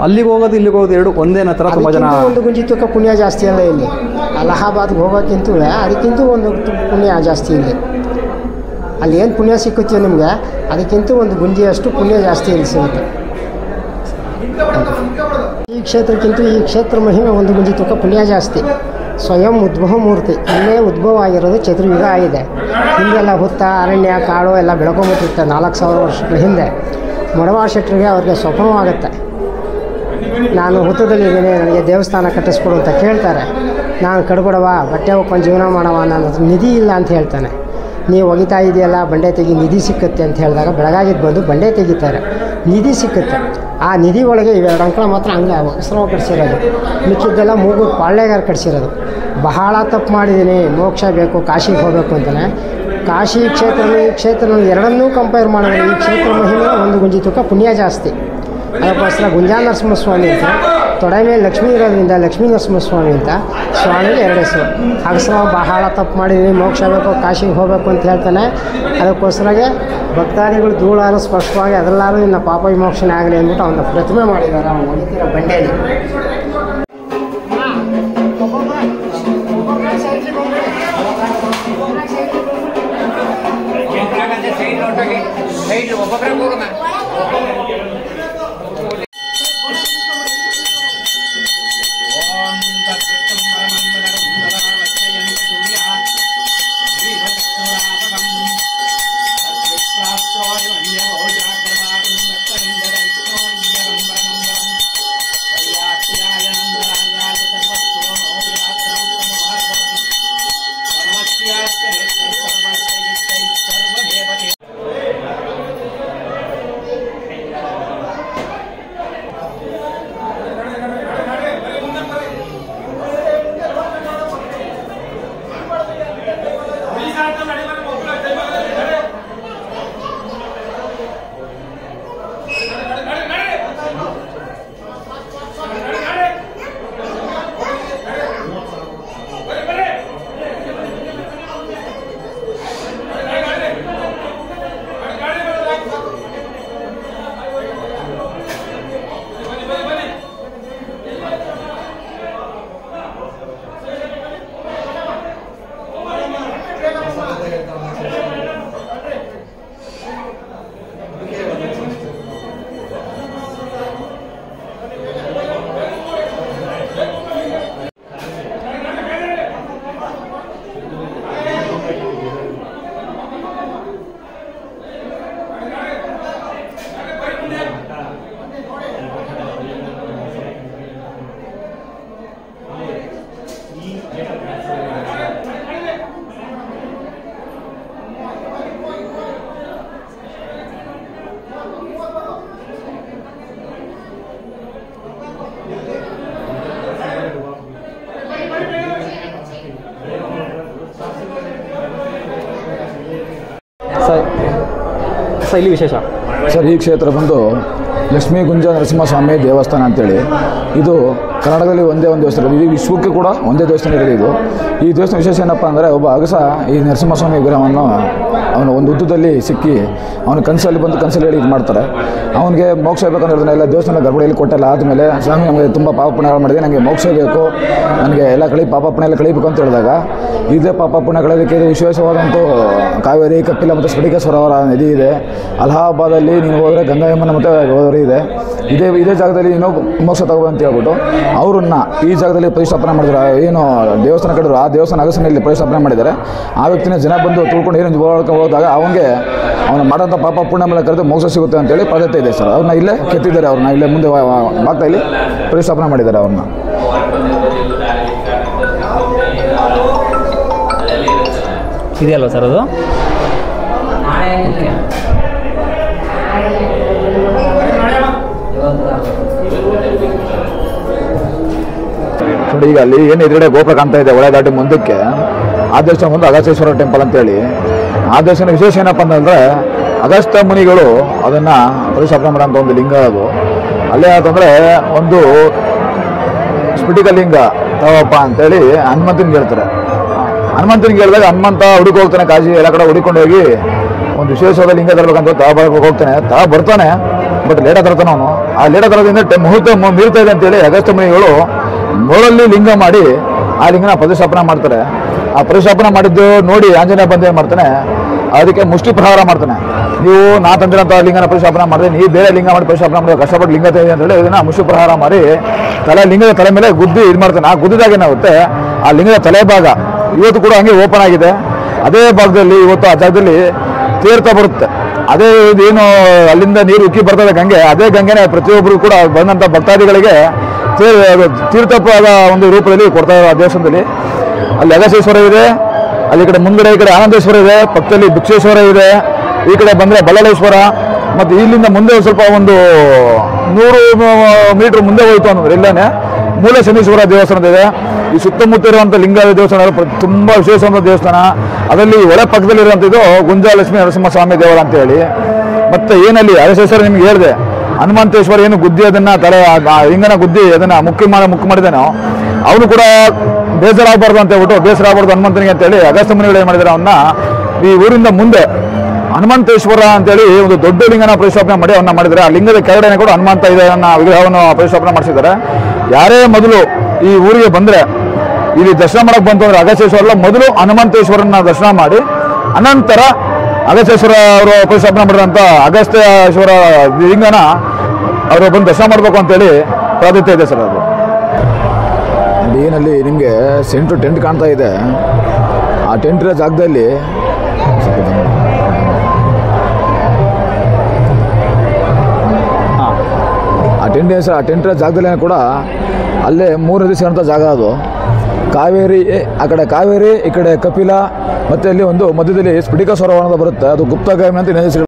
ಅಲ್ಲಿಗೆ ಹೋಗೋದು ಇಲ್ಲಿಗೆ ಹೋಗೋದು ಎರಡು ಒಂದೇ ಥರ. ತುಂಬ ಜನ ಒಂದು ಗುಂಜಿ ತೂಕ ಪುಣ್ಯ ಜಾಸ್ತಿ ಅಲ್ಲ ಇಲ್ಲಿ. ಅಲಹಾಬಾದ್ಗೆ ಹೋಗೋಕ್ಕಿಂತ ಅದಕ್ಕಿಂತ ಒಂದು ಪುಣ್ಯ ಜಾಸ್ತಿ ಇಲ್ಲಿ. ಅಲ್ಲಿ ಏನು ಪುಣ್ಯ ಸಿಕ್ಕುತ್ತೀವಿ ನಿಮಗೆ, ಅದಕ್ಕಿಂತ ಒಂದು ಗುಂಜಿಯಷ್ಟು ಪುಣ್ಯ ಜಾಸ್ತಿ ಇಲ್ಲಿ ಸಿಗುತ್ತೆ. ಈ ಕ್ಷೇತ್ರಕ್ಕಿಂತ ಈ ಕ್ಷೇತ್ರ ಮಹಿಮೆ ಒಂದು ಗುಂಜಿ ತೂಕ ಪುಣ್ಯ ಜಾಸ್ತಿ. ಸ್ವಯಂ ಉದ್ಭವ ಮೂರ್ತಿ ಇಲ್ಲೇ ಉದ್ಭವ ಆಗಿರೋದು ಚತುರ್ಯುಗ ಆಗಿದೆ. ಹಿಂದೆಲ್ಲ ಹುತ್ತ ಅರಣ್ಯ ಕಾಡು ಎಲ್ಲ ಬೆಳ್ಕೊಂಬಿಟ್ಟಿರುತ್ತೆ 4000 ವರ್ಷಗಳ ಹಿಂದೆ. ಮಡವಾಳ ಶೆಟ್ಟರಿಗೆ ಅವ್ರಿಗೆ ಸ್ವಪ್ನವಾಗುತ್ತೆ, ನಾನು ಹುತ್ತದಲ್ಲಿದ್ದೀನಿ, ನನಗೆ ದೇವಸ್ಥಾನ ಕಟ್ಟಿಸ್ಕೊಡು ಅಂತ ಕೇಳ್ತಾರೆ. ನಾನು ಕಡ್ಕೊಡವ, ಬಟ್ಟೆ ಹೋಗ್ಕೊಂಡು ಜೀವನ ಮಾಡವ, ನನ್ನ ನಿಧಿ ಇಲ್ಲ ಅಂತ ಹೇಳ್ತಾನೆ. ನೀವು ಒಗಿತಾ ಇದೆಯಲ್ಲ, ಬಂಡೆ ತೆಗಿ, ನಿಧಿ ಸಿಕ್ಕುತ್ತೆ ಅಂತ ಹೇಳಿದಾಗ ಬೆಳಗಾಗಿದ್ದು ಬಂದು ಬಂಡೆ ತೆಗಿತಾರೆ, ನಿಧಿ ಸಿಕ್ಕುತ್ತೆ. ಆ ನಿಧಿ ಒಳಗೆ ಇವೆರಡು ಅಂಕಳ ಮಾತ್ರ ಹಂಗೆ ಹೆಸರು ಕಟ್ಸಿರೋದು, ಮಿಕ್ಕಿದ್ದೆಲ್ಲ ಮೂಗು ಪಾಳ್ಯಗಾರ ಕಟ್ಸಿರೋದು. ಬಹಳ ತಪ್ಪು ಮಾಡಿದ್ದೀನಿ, ಮೋಕ್ಷ ಬೇಕು, ಕಾಶಿಗೆ ಹೋಗಬೇಕು ಅಂತಲೇ. ಕಾಶಿ ಕ್ಷೇತ್ರನೂ ಈ ಕ್ಷೇತ್ರನೂ ಎರಡನ್ನೂ ಕಂಪೇರ್ ಮಾಡಿದ್ರೆ ಈ ಕ್ಷೇತ್ರ ಮಹಿಮೆ ಒಂದು ಗುಂಜಿ ತೂಕ ಪುಣ್ಯ ಜಾಸ್ತಿ. ಅದಕ್ಕೋಸ್ಕರ ಗುಂಜಾ ನರಸಿಂಹಸ್ವಾಮಿ ಅಂತ, ತೊಡೆ ಮೇಲೆ ಲಕ್ಷ್ಮೀ ಇರೋದ್ರಿಂದ ಲಕ್ಷ್ಮೀ ನರಸಿಂಹಸ್ವಾಮಿ ಅಂತ ಸ್ವಾಮಿಗೆ 2 ಹೆಸರು. ಅಗಸ್ರ ಬಹಳ ತಪ್ಪು ಮಾಡಿದ್ದೀನಿ, ಮೋಕ್ಷ ಬೇಕು, ಕಾಶಿಗೆ ಹೋಗಬೇಕು ಅಂತ ಹೇಳ್ತಾನೆ. ಅದಕ್ಕೋಸ್ಕರಗೆ ಭಕ್ತಾದಿಗಳು ಧೂಳಾರು ಸ್ಪಷ್ಟವಾಗಿ ಅದರಲ್ಲಾರು ಇನ್ನು ಪಾಪ ವಿಮೋಕ್ಷಣೆ ಆಗಲಿ ಅಂದ್ಬಿಟ್ಟು ಅವನ ಪ್ರತಿಮೆ ಮಾಡಿದ್ದಾರೆ ಅವನು ಹೊಡಿತಿರೋ ಬಂಡೆಯಲ್ಲಿ. Yeah. ಸರ್ ಇಲ್ಲಿ ವಿಶೇಷ? ಸರ್ ಈ ಕ್ಷೇತ್ರ ಬಂದು ಲಕ್ಷ್ಮೀ ಗುಂಜ ನರಸಿಂಹಸ್ವಾಮಿ ದೇವಸ್ಥಾನ ಅಂತೇಳಿ, ಇದು ಕರ್ನಾಟಕದಲ್ಲಿ ಒಂದೇ ಒಂದು ದೇವಸ್ಥಾನ, ಇಡೀ ವಿಶ್ವಕ್ಕೆ ಕೂಡ ಒಂದೇ ದೇವಸ್ಥಾನ ಇರೋದು ಇದು. ಈ ದೇವಸ್ಥಾನ ವಿಶೇಷ ಏನಪ್ಪ ಅಂದರೆ, ಒಬ್ಬ ಅಗಸ ಈ ನರಸಿಂಹಸ್ವಾಮಿ ವಿಗ್ರಹವನ್ನು ಅವನು ಒಂದು ಉದ್ದದಲ್ಲಿ ಸಿಕ್ಕಿ ಅವನ ಕನಸಲ್ಲಿ ಬಂದು ಕನಸಲ್ಲಿ ಹೇಳಿ ಇದು ಮಾಡ್ತಾರೆ. ಅವನಿಗೆ ಮೋಕ್ಷ ಬೇಕಂದ್ರೆ ಎಲ್ಲ ದೇವಸ್ಥಾನ ಗರ್ಭಡಿಯಲ್ಲಿ ಕೊಟ್ಟೆಲ್ಲ ಆದಮೇಲೆ, ಸ್ವಾಮಿ ನಮಗೆ ತುಂಬ ಪಾಪ ಪುಣ್ಯಗಳು ಮಾಡಿದೆ, ನನಗೆ ಮೋಕ್ಷ ಬೇಕು, ನನಗೆ ಎಲ್ಲ ಪಾಪ ಪುಣ್ಯ ಎಲ್ಲ ಕಳೀಬೇಕು ಅಂತ ಹೇಳಿದಾಗ, ಇದೇ ಪಾಪ ಪುಣ್ಯ ಕಳೆಯೋದಕ್ಕೆ ಇದು ವಿಶೇಷವಾದಂಥ ಕಾವೇರಿ, ಕಪಿಲ ಮತ್ತು ಸ್ಫಟಿಕೇಶ್ವರ ಅವರ ನದಿ ಇದೆ. ಅಲಹಾಬಾದಲ್ಲಿ ನೀನು ಹೋದರೆ ಗಂಗಾ ಯಮುನಾ ಮತ್ತು ಗೋದಾವರಿ ಇದೆ. ಇದೇ ಜಾಗದಲ್ಲಿ ನೀನು ಮೋಕ್ಷ ತಗೋ ಅಂತ ಹೇಳ್ಬಿಟ್ಟು ಅವರನ್ನು ಈ ಜಾಗದಲ್ಲಿ ಪ್ರತಿಷ್ಠಾಪನೆ ಮಾಡಿದ್ರು. ಏನು ದೇವಸ್ಥಾನ ಕಟ್ಟಿದ್ರು ಆ ದೇವಸ್ಥಾನ ಅಗಸನಲ್ಲಿ ಪ್ರತಿಷ್ಠಾಪನೆ ಮಾಡಿದ್ದಾರೆ. ಆ ವ್ಯಕ್ತಿನ ಜನ ಬಂದು ತುಳ್ಕೊಂಡು ಏನು ಓಡಾಡ್ಕೊಂಡು ಹೋದಾಗ ಅವನಿಗೆ ಅವನು ಮಾಡೋಂಥ ಪಾಪ ಪುಣ್ಯ ಮೇಲೆ ಕರೆದು ಮೋಕ್ಷ ಸಿಗುತ್ತೆ ಅಂತೇಳಿ ಪದ್ಧತಿ ಇದೆ ಸರ್. ಅವ್ರನ್ನ ಇಲ್ಲೇ ಕೆತ್ತಿದ್ದಾರೆ, ಅವ್ರನ್ನ ಇಲ್ಲೇ ಮುಂದೆ ಬಾಗ್ಲಲ್ಲಿ ಪ್ರತಿಷ್ಠಾಪನೆ ಮಾಡಿದ್ದಾರೆ ಅವ್ರನ್ನ. ಇದೆಯಲ್ವ ಸರ್ ಅದು? ನೋಡಿ, ಈಗ ಅಲ್ಲಿ ಏನು ಎದುರುಗಡೆ ಗೋಪುರ ಕಾಣ್ತಾ ಇದೆ, ಒಳ ದಾಟಿ ಮುಂದಕ್ಕೆ ಆ ದೇವಸ್ಥಾನ ಒಂದು ಅಗಸ್ತ್ಯೇಶ್ವರ ಟೆಂಪಲ್ ಅಂತೇಳಿ. ಆ ದೇವಸ್ಥಾನ ವಿಶೇಷ ಏನಪ್ಪ ಅಂತಂದರೆ, ಅಗಸ್ತ್ಯ ಮುನಿಗಳು ಅದನ್ನು ಪ್ರತಿಷ್ಠಾಪನೆ ಮಾಡೋಂಥ ಒಂದು ಲಿಂಗ ಅದು. ಅಲ್ಲೇ ಅಂತಂದರೆ ಒಂದು ಸ್ಫಟಿಕ ಲಿಂಗ ತವಪ್ಪ ಅಂತೇಳಿ ಹನುಮಂತನಿಗೆ ಹೇಳ್ತಾರೆ. ಹನುಮಂತನಿಗೆ ಹೇಳಿದಾಗ ಹನುಮಂತ ಹುಡುಕಿ ಹೋಗ್ತಾನೆ, ಕಾಶಿ ಎಲ್ಲ ಕಡೆ ಹುಡುಕೊಂಡು ಹೋಗಿ ಒಂದು ವಿಶೇಷವಾದ ಲಿಂಗ ತರಬೇಕಂತ ಬರ್ತಾನೆ. ಬಟ್ ಲೇಟ ತರ್ತಾನೆ ಅವನು. ಆ ಲೇಟ ತರೋದ್ರಿಂದ ಮುಹೂರ್ತ ಮೀರ್ತಾ ಇದೆ ಅಂತೇಳಿ ಅಗಸ್ತ್ಯ ಮುನಿಗಳು ಮೊಳಲ್ಲಿ ಲಿಂಗ ಮಾಡಿ ಆ ಲಿಂಗನ ಪ್ರತಿಷ್ಠಾಪನೆ ಮಾಡ್ತಾರೆ. ಆ ಪ್ರತಿಷ್ಠಾಪನೆ ಮಾಡಿದ್ದು ನೋಡಿ ಆಂಜನೇಯ ಬಂದು ಏನು ಮಾಡ್ತಾನೆ, ಅದಕ್ಕೆ ಮುಷ್ಟಿ ಪ್ರಹಾರ ಮಾಡ್ತಾನೆ. ನೀವು ನಾ ತಂದಿರೋಂಥ ಲಿಂಗನ ಪ್ರತಿಷ್ಠಾಪನೆ ಮಾಡಿದ್ರೆ ನೀವು ಬೇರೆ ಲಿಂಗ ಮಾಡಿ ಪ್ರತಿಷ್ಠಾಪನೆ ಮಾಡಿದ್ರೆ ಕಷ್ಟಪಟ್ಟು ಲಿಂಗ ತೆಗೆದು ಅಂತೇಳಿ ಇದನ್ನು ಮುಷ್ಟಿ ಪ್ರಹಾರ ಮಾಡಿ ಲಿಂಗದ ತಲೆ ಮೇಲೆ ಗುದ್ದಿ ಇದು ಮಾಡ್ತಾನೆ. ಆ ಗುದ್ದಿದಾಗ ಏನಾಗುತ್ತೆ, ಆ ಲಿಂಗದ ತಲೆ ಭಾಗ ಇವತ್ತು ಕೂಡ ಹಂಗೆ ಓಪನ್ ಆಗಿದೆ. ಅದೇ ಭಾಗದಲ್ಲಿ ಇವತ್ತು ಆ ಜಾಗದಲ್ಲಿ ತೀರ್ಥ ಬರುತ್ತೆ. ಅದೇ ಏನು ಅಲ್ಲಿಂದ ನೀರು ಉಕ್ಕಿ ಬರ್ತದೆ ಗಂಗೆ, ಅದೇ ಗಂಗೆನೇ ಪ್ರತಿಯೊಬ್ಬರು ಕೂಡ ಬಂದಂಥ ಭಕ್ತಾದಿಗಳಿಗೆ ತೀರ್ಥದ ಒಂದು ರೂಪದಲ್ಲಿ ಕೊಡ್ತಾ ಇದ್ದಾರೆ ಆ ದೇವಸ್ಥಾನದಲ್ಲಿ. ಅಲ್ಲಿ ಅಗಸ್ತ್ಯೇಶ್ವರ ಇದೆ, ಅಲ್ಲಿ ಕಡೆ ಮುಂದ್ಗಡೆ ಈ ಕಡೆ ಆನಂದೇಶ್ವರ ಇದೆ, ಪಕ್ಕದಲ್ಲಿ ಭಿಕ್ಷೇಶ್ವರ ಇದೆ, ಈ ಕಡೆ ಬಂದರೆ ಬಲ್ಲಾಳೇಶ್ವರ, ಮತ್ತು ಇಲ್ಲಿಂದ ಮುಂದೆ ಸ್ವಲ್ಪ ಒಂದು 100 ಮೀಟ್ರ್ ಮುಂದೆ ಹೋಯಿತು ಅನ್ನೋದು ಇಲ್ಲೇ ಮೂಲ ಶನೀಶ್ವರ ದೇವಸ್ಥಾನ ಇದೆ. ಈ ಸುತ್ತಮುತ್ತ ಇರುವಂಥ ಲಿಂಗ ದೇವಸ್ಥಾನ ತುಂಬ ವಿಶೇಷವಾದ ದೇವಸ್ಥಾನ. ಅದರಲ್ಲಿ ಒಳ ಪಕ್ಕದಲ್ಲಿರುವಂಥದ್ದು ಗುಂಜಾ ಲಕ್ಷ್ಮೀ ನರಸಿಂಹಸ್ವಾಮಿ ದೇವರ ಅಂತೇಳಿ. ಮತ್ತು ಏನಲ್ಲಿ ಅಗಸ್ತ್ಯೇಶ್ವರ ನಿಮ್ಗೆ ಹೇಳಿದೆ, ಹನುಮಂತೇಶ್ವರ ಏನು ಗುದ್ದಿ ಅದನ್ನು ತಲೆ ಲಿಂಗನ ಗುದ್ದಿ ಅದನ್ನು ಮುಕ್ಕು ಮಾಡಿದ್ದಾನೋ ಅವನು ಕೂಡ ಬೇಸರ ಆಗಬಾರ್ದು ಅಂತ ಹೇಳ್ಬಿಟ್ಟು, ಬೇಸರ ಆಗಬಾರ್ದು ಹನುಮಂತನಿಗೆ ಅಂತೇಳಿ ಅಗಸ್ತ್ಯ ಮುನಿಗಳು ಏನು ಮಾಡಿದ್ದಾರೆ, ಅವನ್ನ ಈ ಊರಿಂದ ಮುಂದೆ ಹನುಮಂತೇಶ್ವರ ಅಂತೇಳಿ ಒಂದು ದೊಡ್ಡ ಲಿಂಗನ ಪ್ರತಿಷ್ಠಾಪನೆ ಮಾಡಿ ಅವನ್ನ ಮಾಡಿದ್ದಾರೆ. ಆ ಲಿಂಗದ ಕೆಳಗಡೆ ಕೂಡ ಹನುಮಂತ ಇದೆ ಅನ್ನೋ ವಿಗ್ರಹವನ್ನು ಪ್ರತಿಷ್ಠಾಪನೆ ಮಾಡಿಸಿದ್ದಾರೆ. ಯಾರೇ ಮೊದಲು ಈ ಊರಿಗೆ ಬಂದರೆ ಇಲ್ಲಿ ದರ್ಶನ ಮಾಡಕ್ಕೆ ಬಂತು ಅಂದರೆ ಅಗಸ್ತ್ಯೇಶ್ವರ ಮೊದಲು ಹನುಮಂತೇಶ್ವರನ ದರ್ಶನ ಮಾಡಿ ಅನಂತರ ಅಗಸ್ತ್ಯೇಶ್ವರ ಅವರು ಪ್ರತಿಷ್ಠಾಪನೆ ಮಾಡಿದಂಥ ಅಗಸ್ತ್ಯೇಶ್ವರ ಲಿಂಗನ ಅವರು ಬಂದು ದರ್ಶನ ಮಾಡಬೇಕು ಅಂತೇಳಿ ಪ್ರಾಧಾನ್ಯತೆ ಇದೆ ಸರ್. ಅದು ಏನಲ್ಲಿ ನಿಮಗೆ ಸೆಂಟ್ರ್ ಟೆಂಟ್ ಕಾಣ್ತಾ ಇದೆ. ಆ ಟೆಂಟ್ ಇರೋ ಜಾಗದಲ್ಲಿ ಆ ಟೆಂಟ್ ಇರೋ ಜಾಗದಲ್ಲೇ ಕೂಡ ಅಲ್ಲೇ 3 ನದಿ ಸೇರೋಂಥ ಜಾಗ ಅದು. ಕಾವೇರಿ, ಆ ಕಡೆ ಕಾವೇರಿ, ಈ ಕಡೆ ಕಪಿಲ, ಮತ್ತು ಅಲ್ಲಿ ಒಂದು ಮಧ್ಯದಲ್ಲಿ ಸ್ಫಟಿಕ ಸರೋವರ ಬರುತ್ತೆ, ಅದು ಗುಪ್ತಗಾಮಿ ಅಂತ ಹೆಸರು.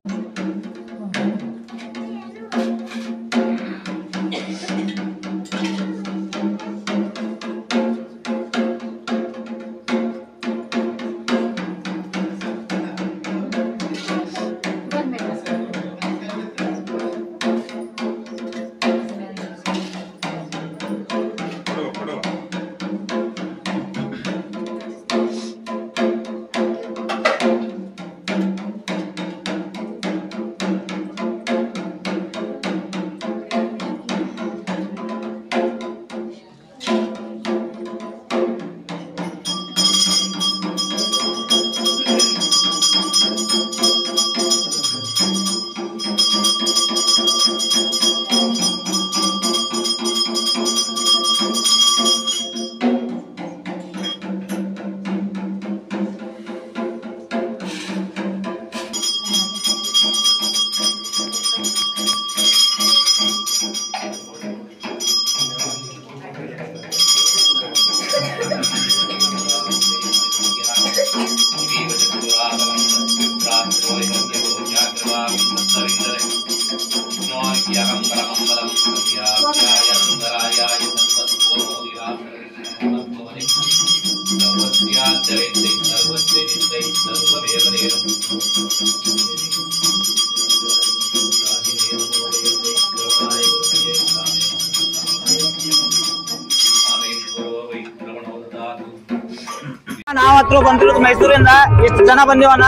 ನಾವ್ ಹತ್ರ ಬಂದಿರೋದು ಮೈಸೂರಿಂದ ಇಷ್ಟು ಜನ ಬಂದಿವನ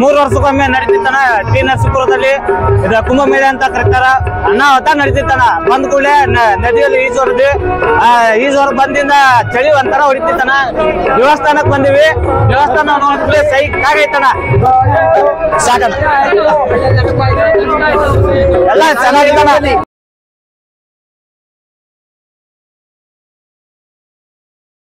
3 ವರ್ಷಕ್ಕೊಮ್ಮೆ ನಡೀತಿತ್ತಾನ ಟಿ ನರಸೀಪುರದಲ್ಲಿ ಇದು ಕುಂಭಮೇಳ ಅಂತ ಕರೀತಾರ. ಅನಾಹುತ ನಡೀತಿತ್ತಾನ. ಬಂದ ಕೂಡಲೇ ನದಿಯಲ್ಲಿ ಈಜೋರ್ ಬಂದಿಂದ ಚಳಿ ಒಂಥರ ಹೊಡಿತಿತ್ತಾನ. ದೇವಸ್ಥಾನಕ್ ಬಂದಿವಿ. ದೇವಸ್ಥಾನ ನೋಡಿದ್ರೆ ಸೈಕ್ ಆಗೈತನ ಸಾಕನ ಎಲ್ಲ ಚೆನ್ನಾಗಿದ್ದಾನ.